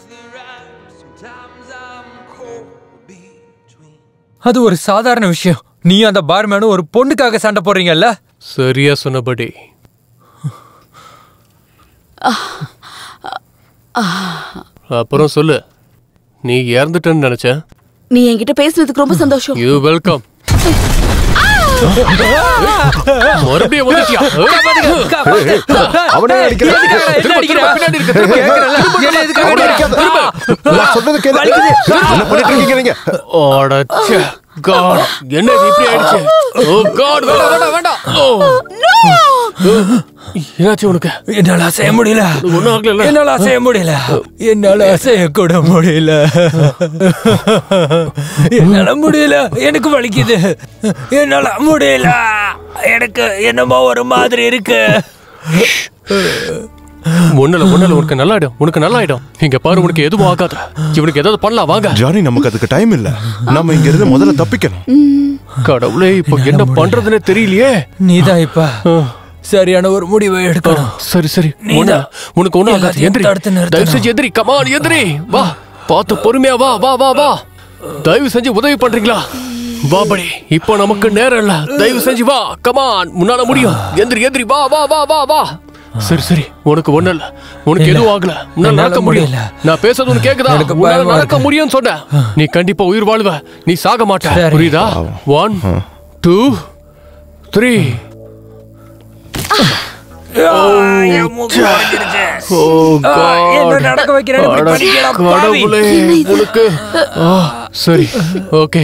அது ஒரு சாதாரண விஷயம். நீ அந்த பார்மேனும் ஒரு பொண்ணுக்காக சண்டை போடுறீங்கல்ல? சரியா சொன்னபடி. அப்புறம் சொல்லு, நீ இறந்துட்டேன்னு நினைச்ச? நீ என்கிட்ட பேசுனதுக்கு ரொம்ப சந்தோஷம். You welcome. மறுபடியும் வந்துட்டியா? அவனே அடிக்கிறான். என்ன இப்படி ஆயிடுச்சு? ஓ காட், வேண்டாம் வேண்டாம். என்னாச்சு உனக்கு? என்னால செய்ய முடியல. ஒன்னும் ஆகல. என்னால செய்ய முடியல. என்னால செய்யக்கூட முடியல. என்னால முடியல. எனக்கு வலிக்குது. என்னால முடியல. எனக்கு என்னமோ ஒரு மாதிரி இருக்கு. ஒண்ணுல உனக்கு நல்லாயிடும். உனக்கு நல்லாயிடும். இங்க பாரு, உனக்கு எதுவும் ஆகாது. இவனுக்கு ஏதாவது பண்ணலாம். வாங்க ஜானி, நமக்கு அதுக்கு டைம் இல்ல. நம்ம இங்க இருந்து முதல்ல தப்பிக்கணும். கடவுளே, இப்ப என்ன பண்றதுன்னு தெரியலையே. நீதான் இப்ப சரியான ஒரு முடிவை எடுக்கணும். சரி சரி, உனக்கு ஒண்ணும் ஆகாது. எந்திரி, தயவு செஞ்சு எந்திரி. கமான், எந்திரி. வா, பார்த்து பொறுமையா வா வா வா வா. தயவு செஞ்சு உதவி பண்றீங்களா? வா படி, இப்போ நமக்கு நேரம் இல்ல. தயவு செஞ்சு வா. கமான், முன்னால முடியும். எந்திரி எந்திரி, வா வா வா வா வா. சரி சரி, உனக்கு ஒண்ணு இல்ல. உனக்கு எதுவும் ஆகல. உன்னால நடக்க முடியல. நான் பேசுறது உனக்கு கேக்குதா? உன்னால நடக்க முடியும்னு சொன்ன. நீ கண்டிப்பா உயிர் வாழ்வ. நீ சாக மாட்ட. புரியுதா? 1 2 3. சரி, ஓகே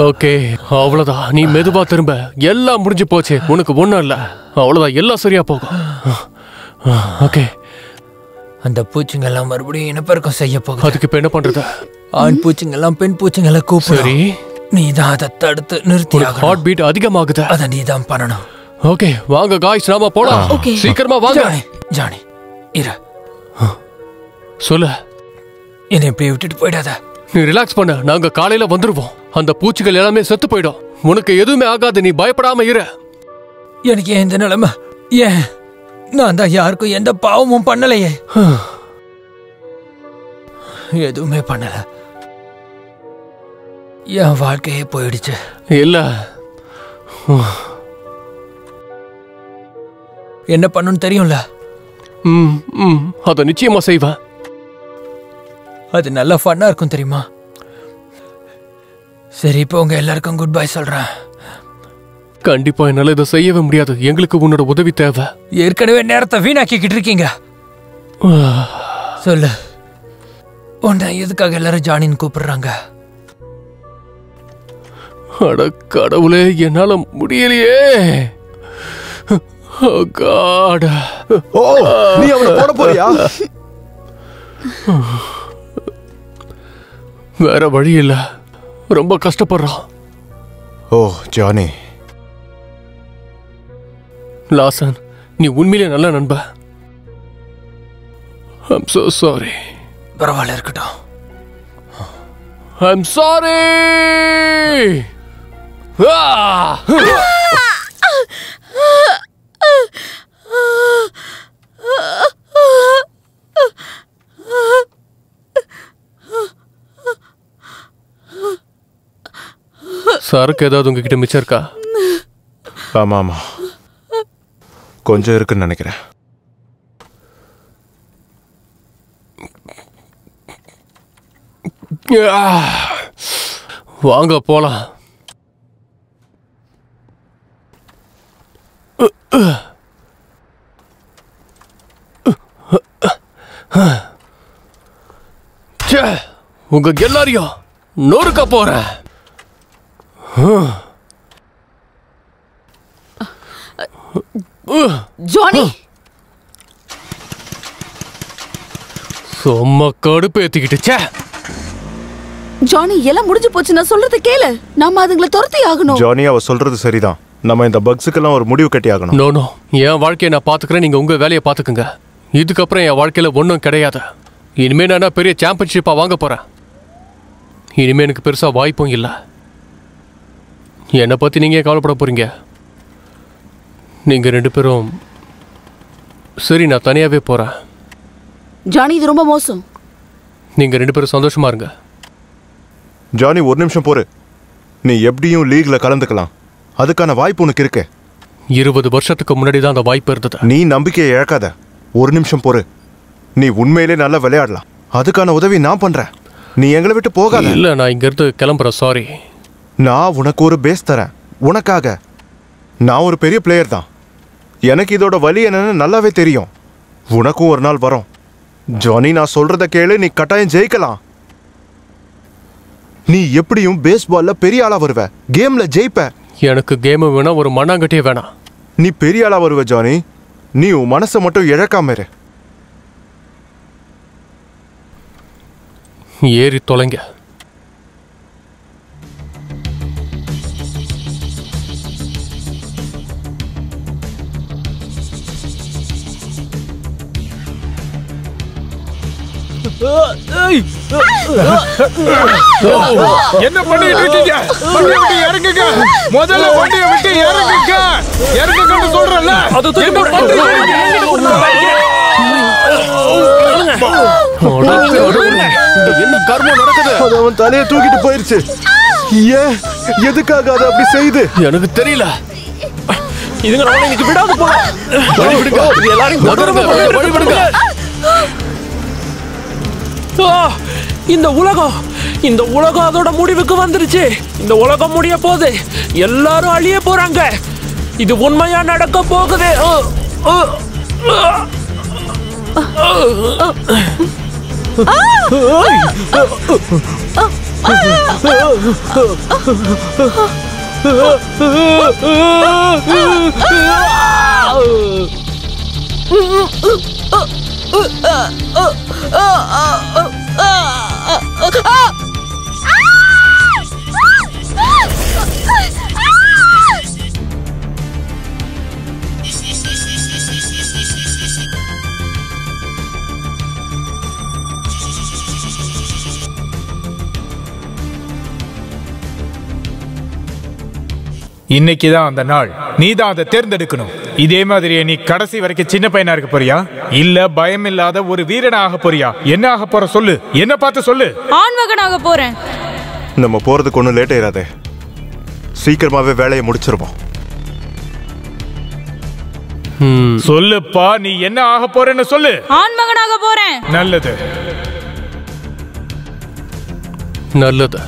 ஓகே, அவ்வளவுதான். நீ மெதுவா திரும்ப. எல்லாம் முடிஞ்சு போச்சு. உனக்கு ஒண்ணும் இல்ல. அவ்வளவுதான், எல்லாம் சரியா போகும். ஓகே. அந்த பூச்சிங்க எல்லாம் மறுபடியும் இனப்பெருக்கம் செய்ய போகுது. அதுக்கு இப்ப என்ன பண்றது? ஆண் பூச்சிங்க எல்லாம் பெண் பூச்சிங்களை கூப்பிடு. சரி, நீதான் அதை தடுத்து நிறுத்தி. ஹார்ட் பீட் அதிகமாகுது. அதை நீதான் பண்ணணும். ஓகே, வாங்க காய்ஸ், நாம போலாம். சீக்கிரமா வாங்க. ஜானி இரு. சொல்லு. என்னை இப்படி விட்டுட்டு போயிடாத. நீ ரிலாக்ஸ் பண்ண. நாங்க காலையில வந்துருவோம். அந்த பூச்சிகள் எல்லாமே செத்து போயிடும். உனக்கு எதுவுமே ஆகாது. நீ பயப்படாம இரு. எனக்கு ஏன் இந்த நிலைமை? ஏன் நான் தான் யாருக்கும் எந்த பாவமும் பண்ணலையே. எதுவுமே பண்ணல. என் வாழ்க்கையே போயிடுச்சு. இல்ல, என்ன பண்ணணும்னு தெரியும்ல. அத நிச்சயமா செய்வேன். அது நல்ல ஃபன்னா இருக்கும் தெரியுமா? சரி, இப்போ உங்க எல்லாருக்கும் குட் பை சொல்றேன். கண்டிப்பா என்னால இதை செய்யவே முடியாது. எங்களுக்கு உன்னோட உதவி தேவை. ஏற்கனவே நேரத்தை வீணாக்கிக்கிட்டு இருக்கீங்க. சொல்லு, உன்னை எதுக்காக எல்லாரும் ஜானின்னு கூப்பிடுறாங்க? அட கடவுளே, என்னால முடியலையே. Oh God. ஓ, நீ அவனை போட போறியா? வேற வழி இல்ல. ரொம்ப கஷ்டப்படுறான். ஓ ஜானி. லாசன், நீ உண்மையிலே நல்ல நண்ப. I'm so sorry. பரவாயில்ல, இருக்கட்டும். I'm sorry. சரக்கு ஏதாவது உங்ககிட்ட மிச்சம் இருக்கா? ஆமா ஆமா, கொஞ்சம் இருக்குன்னு நினைக்கிறேன். வாங்க போலாம். உங்க எல்லாரையும் நொறுக்க போறேன். ஜானி, சும்மா கடுப்பு ஏத்திக்கிட்டுச்சே. ஜானி எல்லாம் முடிஞ்சு போச்சு. நான் சொல்றத கேளு. நாம அதுங்களை துரத்தி ஆகணும். ஜானி, அவ சொல்றது சரிதான். நம்ம இந்த பக்ஸுக்கெல்லாம் ஒரு முடிவு கட்டி ஆகணும். நோ, என் வாழ்க்கையை நான் பாத்துக்கிறேன். நீங்க உங்க வேலையை பாத்துக்குங்க. இதுக்கப்புறம் என் வாழ்க்கையில ஒன்றும் கிடையாது. இனிமே நான் பெரிய சாம்பியன்ஷிப்பா வாங்க போறேன். இனிமே எனக்கு பெருசா வாய்ப்பும் இல்லை. என்னை பத்தி நீங்க கவலைப்பட போறீங்க. நீங்க 2 பேரும் சரி, நான் தனியாவே போறேன். ஜானி, இது ரொம்ப மோசம். நீங்க 2 பேரும் சந்தோஷமா இருங்க. ஜானி, ஒரு நிமிஷம் பொறு. நீ எப்படியும் லீக்ல கலந்துக்கலாம். அதுக்கான வாய்ப்பு உனக்கு இருக்கு. 20 வருஷத்துக்கு முன்னாடி தான் அந்த வாய்ப்பு இருந்தது. நீ நம்பிக்கையை இழக்காத. ஒரு நிமிஷம் பொறு. நீ உண்மையிலே நல்லா விளையாடலாம். அதுக்கான உதவி நான் பண்றேன். நீ எங்களை விட்டு போகாத. இல்ல, நான் இங்க இருந்து கிளம்புறேன். சாரி. நான் உனக்கு ஒரு பேஸ் தரேன். உனக்காக. நான் ஒரு பெரிய பிளேயர் தான். எனக்கு இதோட வலி என்னன்னு நல்லாவே தெரியும். உனக்கும் ஒரு நாள் வரும். ஜானி, நான் சொல்றத கேளு. நீ கட்டாயம் ஜெயிக்கலாம். நீ எப்படியும் பேஸ்பால்ல பெரிய ஆளா வருவ. கேம்ல ஜெயிப்ப. எனக்கு கேம் வேணாம், ஒரு மண்ணாங்கட்டியே வேணாம். நீ பெரிய ஆளா வருவ ஜானி. நீ உன் மனசை மட்டும் இழக்காம இரு. ஏறி தொலைங்க. என்ன பண்ணிட்டு இருக்கீங்க? வண்டியை விட்டு இறங்குங்க. முதல்ல வண்டியை விட்டு இறங்குங்க. இறங்குங்கன்னு சொல்றேன்ல. என்ன என்ன கர்மம் நடக்குது? அது அவன் தலையை தூக்கிட்டு போயிருச்சு. ஏன், எதுக்காக அதை அப்படி செய்யுது எனக்கு தெரியல. இதுங்க நம்மளை இன்னைக்கு விடாது போல. வழி விடுங்க. எல்லாரையும் வழி விடுங்க. இந்த உலகம் அதோட முடிவுக்கு வந்துருச்சு. இந்த உலகம் முடிய போகுது. எல்லாரும் அழிய போறாங்க. இது உண்மையா நடக்க போகுது. இன்னைக்குதான் அந்த நாள். நீ தான் அதை தேர்ந்தெடுக்கணும். இதே மாதிரியே நீ கடைசி வரைக்கும் சின்ன பையனா இருக்க போறியா, இல்ல பயம் இல்லாத ஒரு வீரனா ஆக போறியா? என்ன ஆக போற சொல்லு. என்ன பார்த்து சொல்லு. ஆண்மகனாக போறேன். நம்ம போறதுக்கு ஒன்றும் லேட் ஆயிராதே. சீக்கிரமாவே வேலையை முடிச்சிருவோம். சொல்லுப்பா, நீ என்ன ஆக போறேன்னு சொல்லு. ஆண்மகனாக போறேன். நல்லது. நல்லது.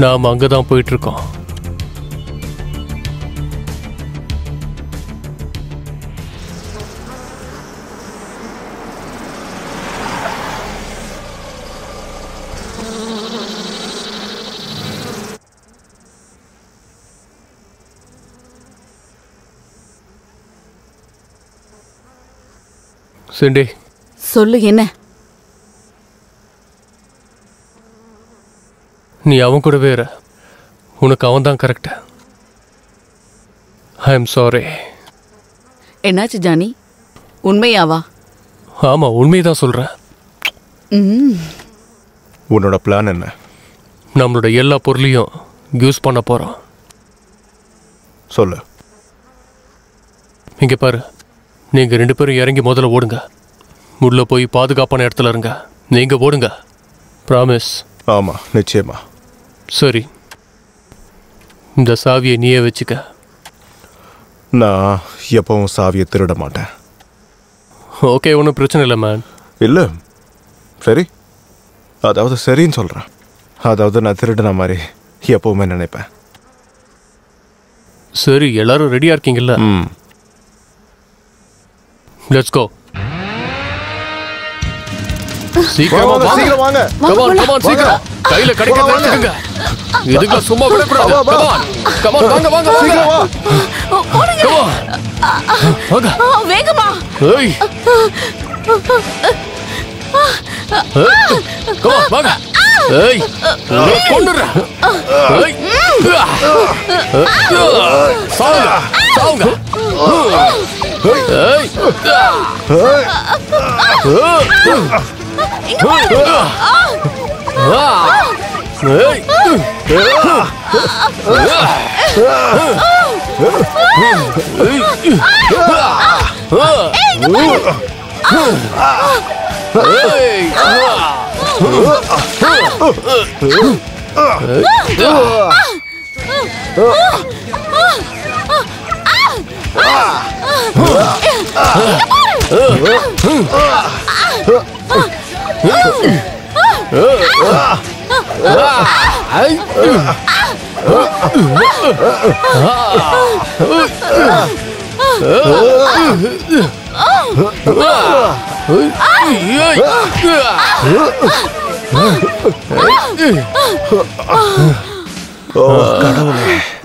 நாம அங்கதான் போயிட்டு இருக்கோம். சிண்டி, சொல்லு. என்ன? நீ அவன் கூட வேற. உனக்கு அவன் தான் கரெக்ட். I am sorry. என்னாச்சு ஜானி? உண்மையாவா? ஆமா, உண்மைதான் சொல்றேன். உன்னோட பிளான் என்ன? நம்மளோட எல்லா பொருளையும் யூஸ் பண்ண போறோம். சொல்லு. இங்க பாரு, நீங்க 2 பேரும் இறங்கி முதல்ல ஓடுங்க. உள்ள போய் பாதுகாப்பான இடத்துல இருங்க. நீங்க ஓடுங்க. ப்ராமிஸ். ஆமா, நிச்சயமா. சரி, இந்த சாவியை நீயே வச்சுக்க. நான் எப்பவும் சாவியை திருட மாட்டேன். ஓகே, ஒன்றும் பிரச்சனை இல்லை மேன். இல்லை, சரி. அதாவது சரின்னு சொல்கிறேன். அதாவது நான் திருடின மாதிரி எப்பவுமே நினைப்பேன். சரி, எல்லாரும் ரெடியா இருக்கீங்கல்ல? Let's go. சீக்கிரமா வாங்க. சீக்கிரம் வாங்க. Come on, come on, சீக்கிரம். கையில கிடைக்கிறத எடுத்துக்கங்க. இதுக்கு சும்மா விடக்கூடாது. Come on. Come on, வாங்க வாங்க. சீக்கிரம் வா. ஓடுங்க. Come on. வாங்க. வேகமா. ஏய். Come on, வாங்க. ஏய். கொன்னுறா. ஏய். சாவுங்க. சாவுங்க. ஏய். இங்க பாரு.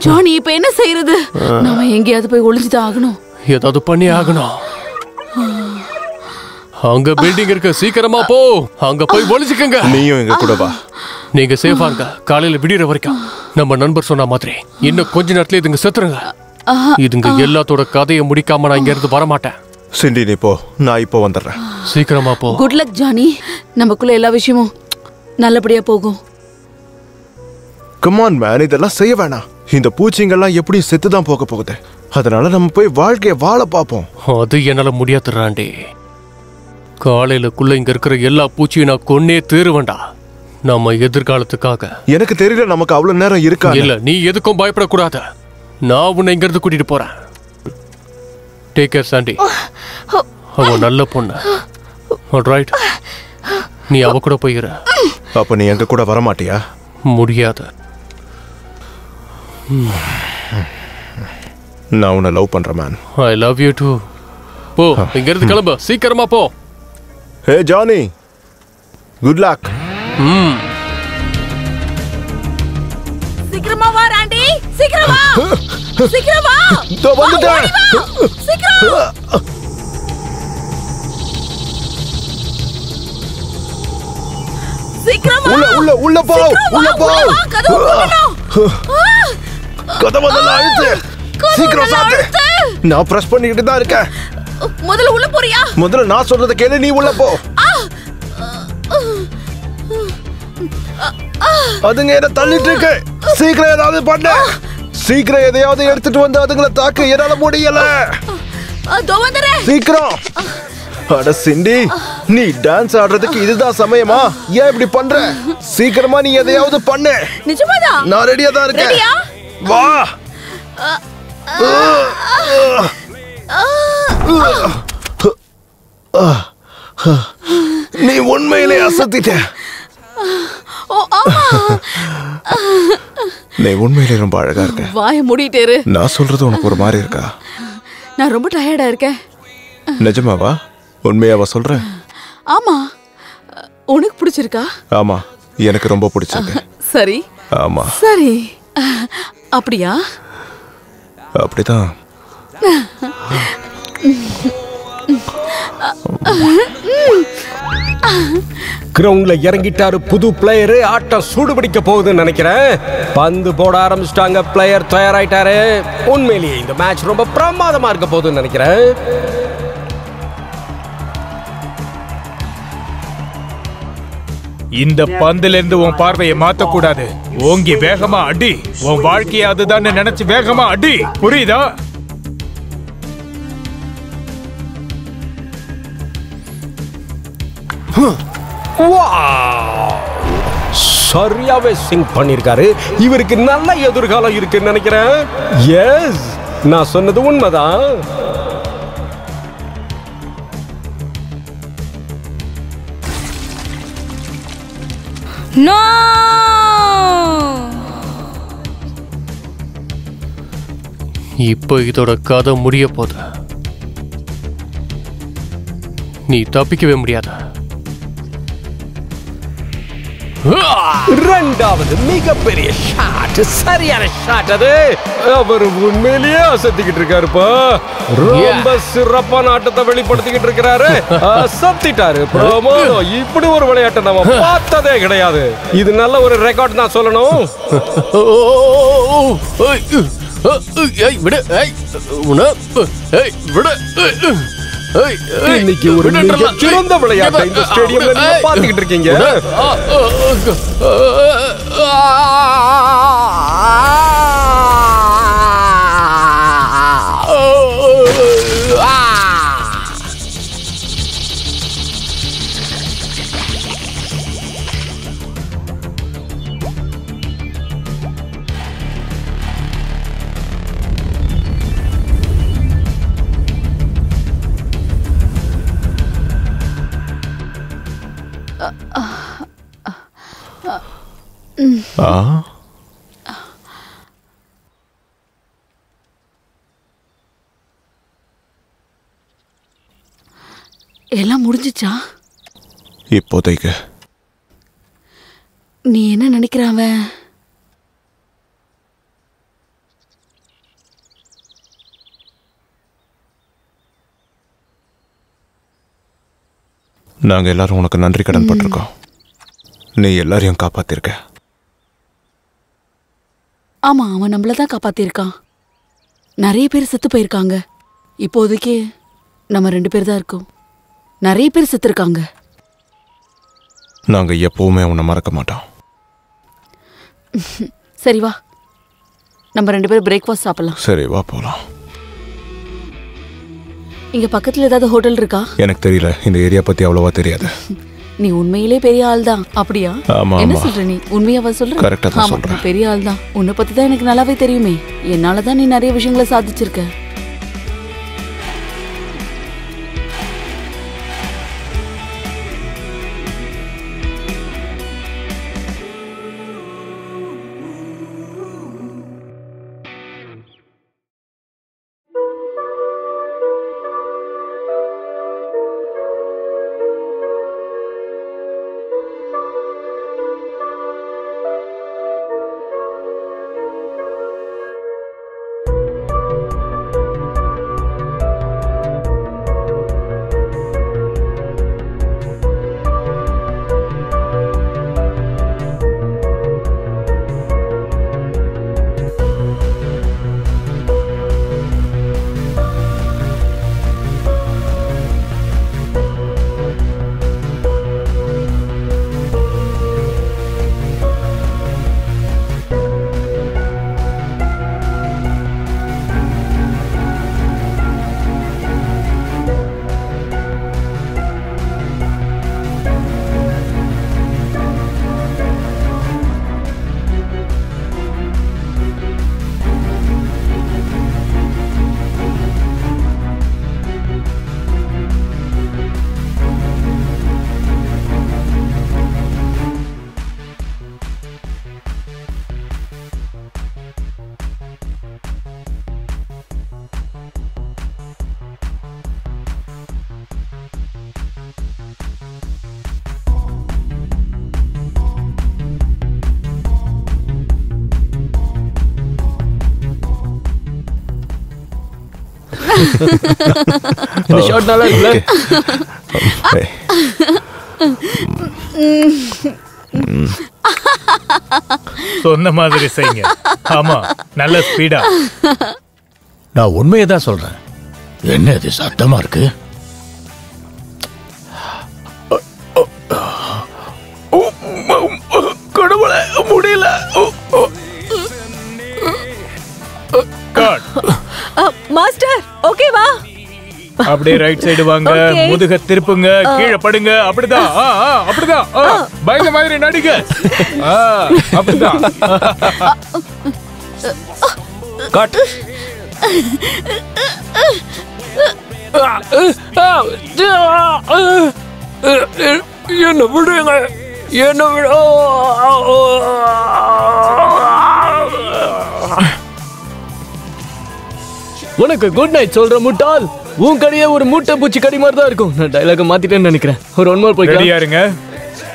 ஜானி இப்ப என்ன செய்யறது? நாம எங்கேயாவது போய் ஒளிஞ்சுதான் ஆகணும். ஏதாவது பண்ணி ஆகணும். அங்க பில்டிங் இருக்கு, சீக்கிரமா போ. அங்க போய் ஒளிஞ்சுக்கங்க. நீயும் எங்க கூட வா. நீங்க சேஃபா இருங்க. காலையில விடியற வரைக்கும் நம்ம நண்பர் சொன்ன மாதிரி இன்னும் கொஞ்ச நேரத்துல இதுங்க செத்துருங்க. இதுங்க எல்லாத்தோட கதையை முடிக்காம நான் இங்க இருந்து வரமாட்டேன். சிண்டி நீ போ, நான் இப்போ வந்துடுறேன். சீக்கிரமா போ. Good luck Johnny. நமக்குள்ள எல்லா விஷயமும் நல்லபடியா போகும். கமான் மேன், இதெல்லாம் செய்ய வேணாம். இந்த பூச்சிங்கெல்லாம் எப்படி செத்துதான் போக போகுது. அதனால நம்ம போய் வாழ்க்கைய வாழ பார்ப்போம். அது என்னால முடியாதுறாண்டி. காலையிலக்குள்ள இங்க இருக்கிற எல்லா பூச்சியும் நான் கொன்னே தீருவேண்டா. நம்ம எதிர்காலத்துக்காக. எனக்கு தெரியல நமக்கு அவ்வளவு நேரம் இருக்கா. இல்ல, நீ எதுக்கும் பயப்படக்கூடாது. நான் உன்னை இங்க இருந்து கூட்டிட்டு போறேன். Take care Sandy. அவ நல்ல பொண்ணு. ஆல்ரைட், நீ அவ கூட போயிரு. அப்ப நீ எங்க கூட வர மாட்டியா? முடியாது. நான் உன்னை லவ் பண்றேன் man. I love you too. போ, இங்க இருந்து கிளம்பு. சீக்கிரமா போ. Hey Johnny, good luck. சீக்கிரமா வா ராண்டி. சீக்கிரம் வா. சீக்கிரம் வா. தோ வந்துட்டேன். சீக்கிரம். சீக்கிரம் வா. உள்ள உள்ள போ. உள்ள போ. கதவை நல்லா அழுத்து. சீக்கிரம் சாத்து. நான் பிரஸ் பண்ணிக்கிட்டு தான் இருக்கேன். முதல்ல உள்ள போறியா? முதல்ல நான் சொல்றத கேளு, நீ உள்ள போ. அதுங்க என்ன தள்ளிட்டு இருக்கு. சீக்கிரம் ஏதாவது பண்ணு. சீக்கிரம் எதையாவது எடுத்துட்டு வந்து அதுங்களை தாக்க என்னால முடியல. சீக்கிரம். அட சிண்டி, நீ டான்ஸ் ஆடுறதுக்கு இதுதான் சமயமா? ஏன் இப்படி பண்ற? சீக்கிரமா நீ எதையாவது பண்ணு. நிஜமாதான்? நான் ரெடியா தான் இருக்கேன். ரெடியா? வா. நீ உண்மையிலே அசத்திட்ட. நீ உண்மையிலே ரொம்ப அழகா இருக்க. வாய மூடிட்டே இரு. நான் சொல்றது உனக்கு ஒரு மாதிரி இருக்கா? நான் ரொம்ப டயர்டா இருக்கேன். நிஜமாவா? உண்மையாவா சொல்ற? ஆமா. உனக்கு பிடிச்சிருக்கா? ஆமா, எனக்கு ரொம்ப பிடிச்சிருக்கு. சரி. ஆமா. சரி. அப்படியா? அப்படிதான். கிரவுண்ட்ல இறங்கிட்டாரு புது பிளேயர். ஆட்டம் சூடுபிடிக்க போகுதுன்னு நினைக்கிறேன். பந்து போட ஆரம்பிச்சிட்டாங்க. பிளேயர் தயாராயிட்டாரு. உண்மையிலேயே இந்த மேட்ச் ரொம்ப பிரமாதமா இருக்க போகுதுன்னு நினைக்கிறேன். இந்த பந்துல இருந்து உன் பார்வையை மாத்த கூடாது. ஓங்கி வேகமா அடி. உன் வாழ்க்கையை அதுதான் நினைச்சு வேகமா அடி. புரியுதா? சரியாவே சிங்க் பண்ணிருக்காரு. இவருக்கு நல்ல எதிர்காலம் இருக்குன்னு நினைக்கிறேன். எஸ், நான் சொன்னது உண்மைதான். நோ. இப்போ இதோட கதை முடிய போகுது. நீ தப்பிக்கவே முடியாத. இரண்டாவது மிகப்பெரிய ஷாட், சரியான ஷாட் அது. அவர் உண்மையிலேயே அசத்திக்கிட்டு இருக்காருப்பா. ரொம்ப சிறப்பான ஆட்டத்தை வெளிப்படுத்திக்கிட்டு இருக்கிறாரு. அசத்திட்டாரு. பிரமாதம். இப்படி ஒரு விளையாட்டை நம்ம பார்த்ததே கிடையாது. இது நல்ல ஒரு ரெக்கார்ட் தான் சொல்லணும். இன்னைக்கு ஒரு சிறந்த விளையாட்டை இந்த ஸ்டேடியம்ல நீங்க பாத்துக்கிட்டு இருக்கீங்க. எல்லாம் முடிஞ்சிச்சா? இப்போதைக்கு நீ என்ன நினைக்கிறாவ? நாங்க எல்லாரும் உனக்கு நன்றி கடன் பட்டிருக்கோம். நீ எல்லாரையும் காப்பாத்திருக்க. ஆமா, அவன் நம்மளதான் காப்பாத்திருக்கான். நிறைய பேர் செத்து போயிருக்காங்க. இப்போதைக்கு நம்ம 2 பேர் தான் இருக்கோம். நிறைய பேர் செத்து இருக்காங்க. நாங்க எப்பவுமே உன்னை மறக்க மாட்டோம். சரி வா, நம்ம 2 பேரும் பிரேக்ஃபாஸ்ட் சாப்பிடலாம். சரி வா போலாம். இங்க பக்கத்துல ஏதாவது ஹோட்டல் இருக்கா? எனக்கு தெரியல, இந்த ஏரியா பத்தி அவ்வளவா தெரியாது. நீ உண்மையிலே பெரிய ஆள் தான். அப்படியா? என்ன சொல்ற நீ? உண்மையாவா சொல்ற? கரெக்டா தான் சொல்றேன். பெரிய ஆள் தான். உன்னை பத்தி தான் எனக்கு நல்லாவே தெரியுமே. என்னாலதான் நீ நிறைய விஷயங்களை சாதிச்சிருக்க. இந்த ஷாட் நல்லா இருக்குல்ல? சொன்ன மாதிரி செய்யுங்க. ஆமா, நல்ல ஸ்பீடா. நான் உண்மையை தான் சொல்றேன். என்ன இது சத்தமா இருக்கு? கடவுளே, முடியல. மாஸ்டர், ஓகே வா. அப்படியே ரைட் சைடு வாங்க. முதுக திருப்புங்க, கீழே படுங்க. அப்படிதான், அப்படிதான். பயங்க மாதிரி நடிங்க. அப்படிதான். கட். என்ன விடுங்க, என்ன விட. உனக்கு குட் நைட் சொல்ற முட்டாள். உன் கடியே ஒரு மூட்டை பூச்சி கடி மாதிரி தான் இருக்கும். நான் டைலாக மாத்திட்டேன்னு நினைக்கிறேன். ஒரு ஒன் மோர் போய் ரெடியா இருங்க.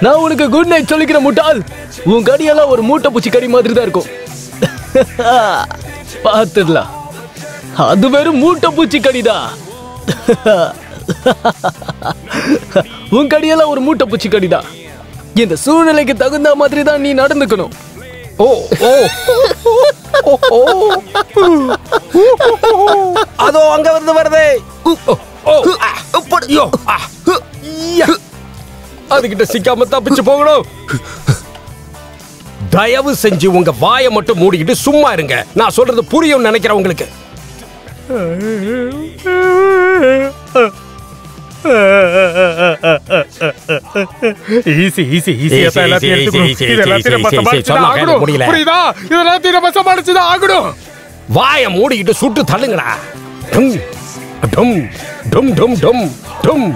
நான் உனக்கு குட் நைட் சொல்லிக்கிறேன் முட்டாள். உன் கடியெல்லாம் ஒரு மூட்டை பூச்சி கடி மாதிரி தான் இருக்கும். பார்த்துடலாம். அது வெறும் மூட்டை பூச்சி கடிதான். உன் கடியெல்லாம் ஒரு மூட்டை பூச்சி கடிதான். இந்த சூழ்நிலைக்கு தகுந்த மாதிரி தான் நீ நடந்துக்கணும். ஓ ஓ அதோ அங்க வருதே. அதுகிட்ட சிக்காம தப்பிச்சு போகணும். தயவு செஞ்சு உங்க வாயை மட்டும் மூடிக்கிட்டு சும்மா இருங்க. நான் சொல்றது புரியும் நினைக்கிறேன் உங்களுக்கு. ஈஸி ஈஸி ஈஸியா எல்லாத்தையும் எடுத்துக்கணும். இது எல்லாத்தையும் நம்ம சமாளிச்சுதான் ஆகணும். புரியுதா? இது எல்லாத்தையும் நம்ம சமாளிச்சுதான் ஆகணும். வாயை மூடிக்கிட்டு சுட்டு தள்ளுங்கடா. டும் டும் டும் டும் டும் டும்.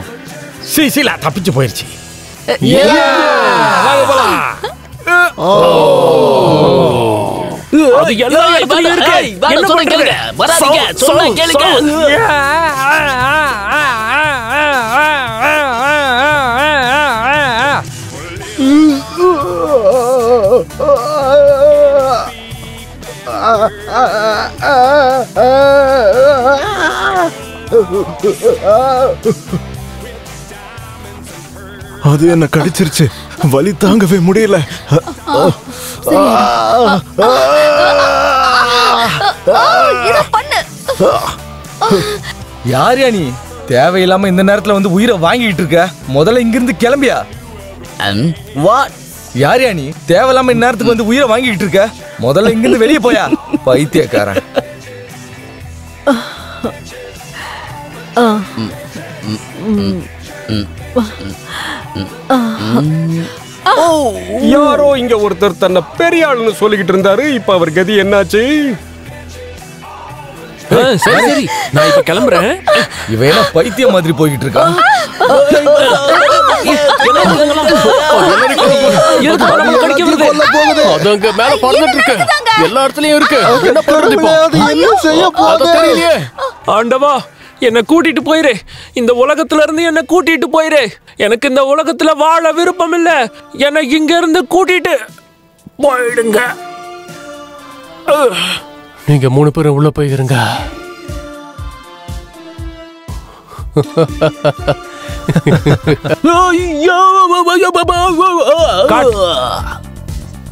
சீசிலா தப்பிச்சு போயிருச்சு. வாங்க போலாம். அது எல்லாம் இடத்துலயும் இருக்கு. என்ன பண்றீங்க? வராதீங்க. சொன்னா கேளுங்க. அது என்ன கடிச்சிருச்சு. வலி தாங்கவே முடியல. யாரியா நீ? தேவையில்லாம இந்த நேரத்துல வந்து உயிரை வாங்கிட்டு இருக்க. முதல்ல இங்கிருந்து கிளம்பியா? யாரியா நீ? தேவையில்லாம இந்த நேரத்துக்கு வந்து உயிரை வாங்கிட்டு இருக்க. முதல்ல இங்கிருந்து வெளியே போயா பைத்தியக்காரன். யாரோ இங்க ஒருத்தர் தன்னை பெரிய ஆளுன்னு சொல்லிக்கிட்டு இருந்தாரு. இப்ப அவர் கதி என்னாச்சு? சரி சரி, நான் இப்ப கிளம்புறேன். இவன் என்ன பைத்தியம் மாதிரி போய்கிட்டு இருக்கான். எல்லா இடத்துலயும் இருக்கு. என்ன பண்றது இப்போ? தெரியலையே. ஆண்டவா, என்ன கூட்டிட்டு போயிரு. இந்த உலகத்துல இருந்து என்ன கூட்டிட்டு போயிரு. எனக்கு இந்த உலகத்துல வாழ விருப்பம் இல்ல. என்னை இங்க இருந்து கூட்டிட்டு போயிடுங்க. நீங்க 3 பேரும் உள்ள போயிருங்க.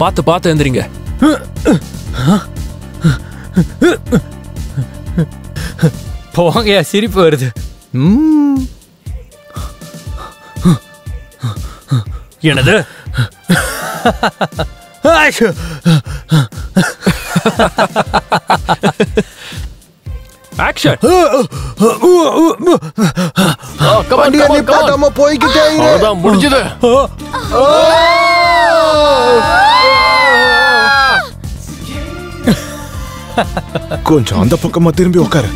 பார்த்து பார்த்து எந்திரிங்க. போங்க, சிரிப்பு வருது. என்னது? ஆக்ஷன். போய்கிட்டே முடிஞ்சது. கொஞ்சம் அந்த பக்கமா திரும்பி உட்காரு.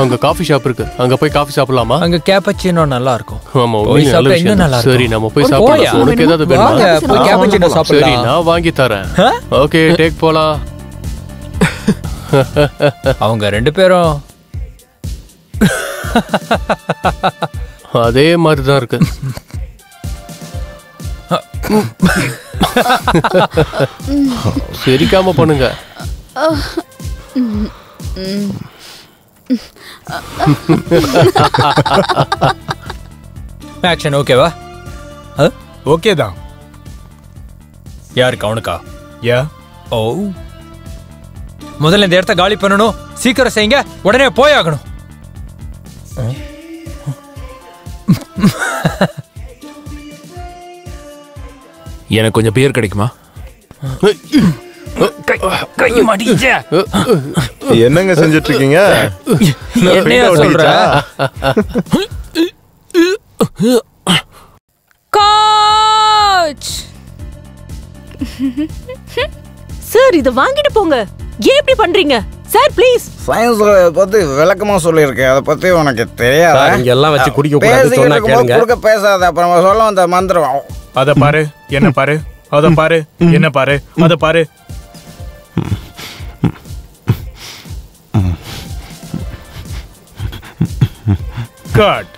அங்க காஃபி ஷாப் இருக்கு. அங்க போய் காஃபி சாப்பிடலாமா? அங்க கேப்பச்சினோ நல்லா இருக்கும். ஆமா, போய் சாப்பிட்டா இன்னும் நல்லா இருக்கும். சரி, நம்ம போய் சாப்பிடலாம். உனக்கு ஏதாவது வேணுமா? போய் கேப்பச்சினோ சாப்பிடலாம். சரி, நான் வாங்கி தரேன். ஓகே, டேக் போலாம். அவங்க 2 பேரும் அதே மாதிரி தான் இருக்கு. சிரிக்காம பண்ணுங்க. ஆக்ஷன் ஓகேவா? ஓகே தான். யாருக்கு? அவனுக்கா? யா. ஓ, முதல்ல இந்த இடத்த காலி பண்ணணும். சீக்கிரம் செய்யுங்க. உடனே போயாகணும். எனக்கு கொஞ்சம் பியர் கிடைக்குமா? என்னங்க செஞ்சிட்டு இருக்கீங்க? என்னையா சொல்ற? கோச் சார், இத வாங்கிட்டு போங்க. ஏன் இப்படி பண்றீங்க சார்? ப்ளீஸ். சயின்ஸ் பத்தி விளக்கமா சொல்லியிருக்கேன். அதை பத்தி உனக்கு தெரியாது. இங்க எல்லாம் வச்சு குடிக்க கூடாது சொன்னா கேளுங்க. குடுக்க பேசாத. அப்புறம் சொல்ல வந்த மந்திரம் அத பாரு, என்ன பாரு, அத பாரு, என்ன பாரு, அத பாரு. கட்.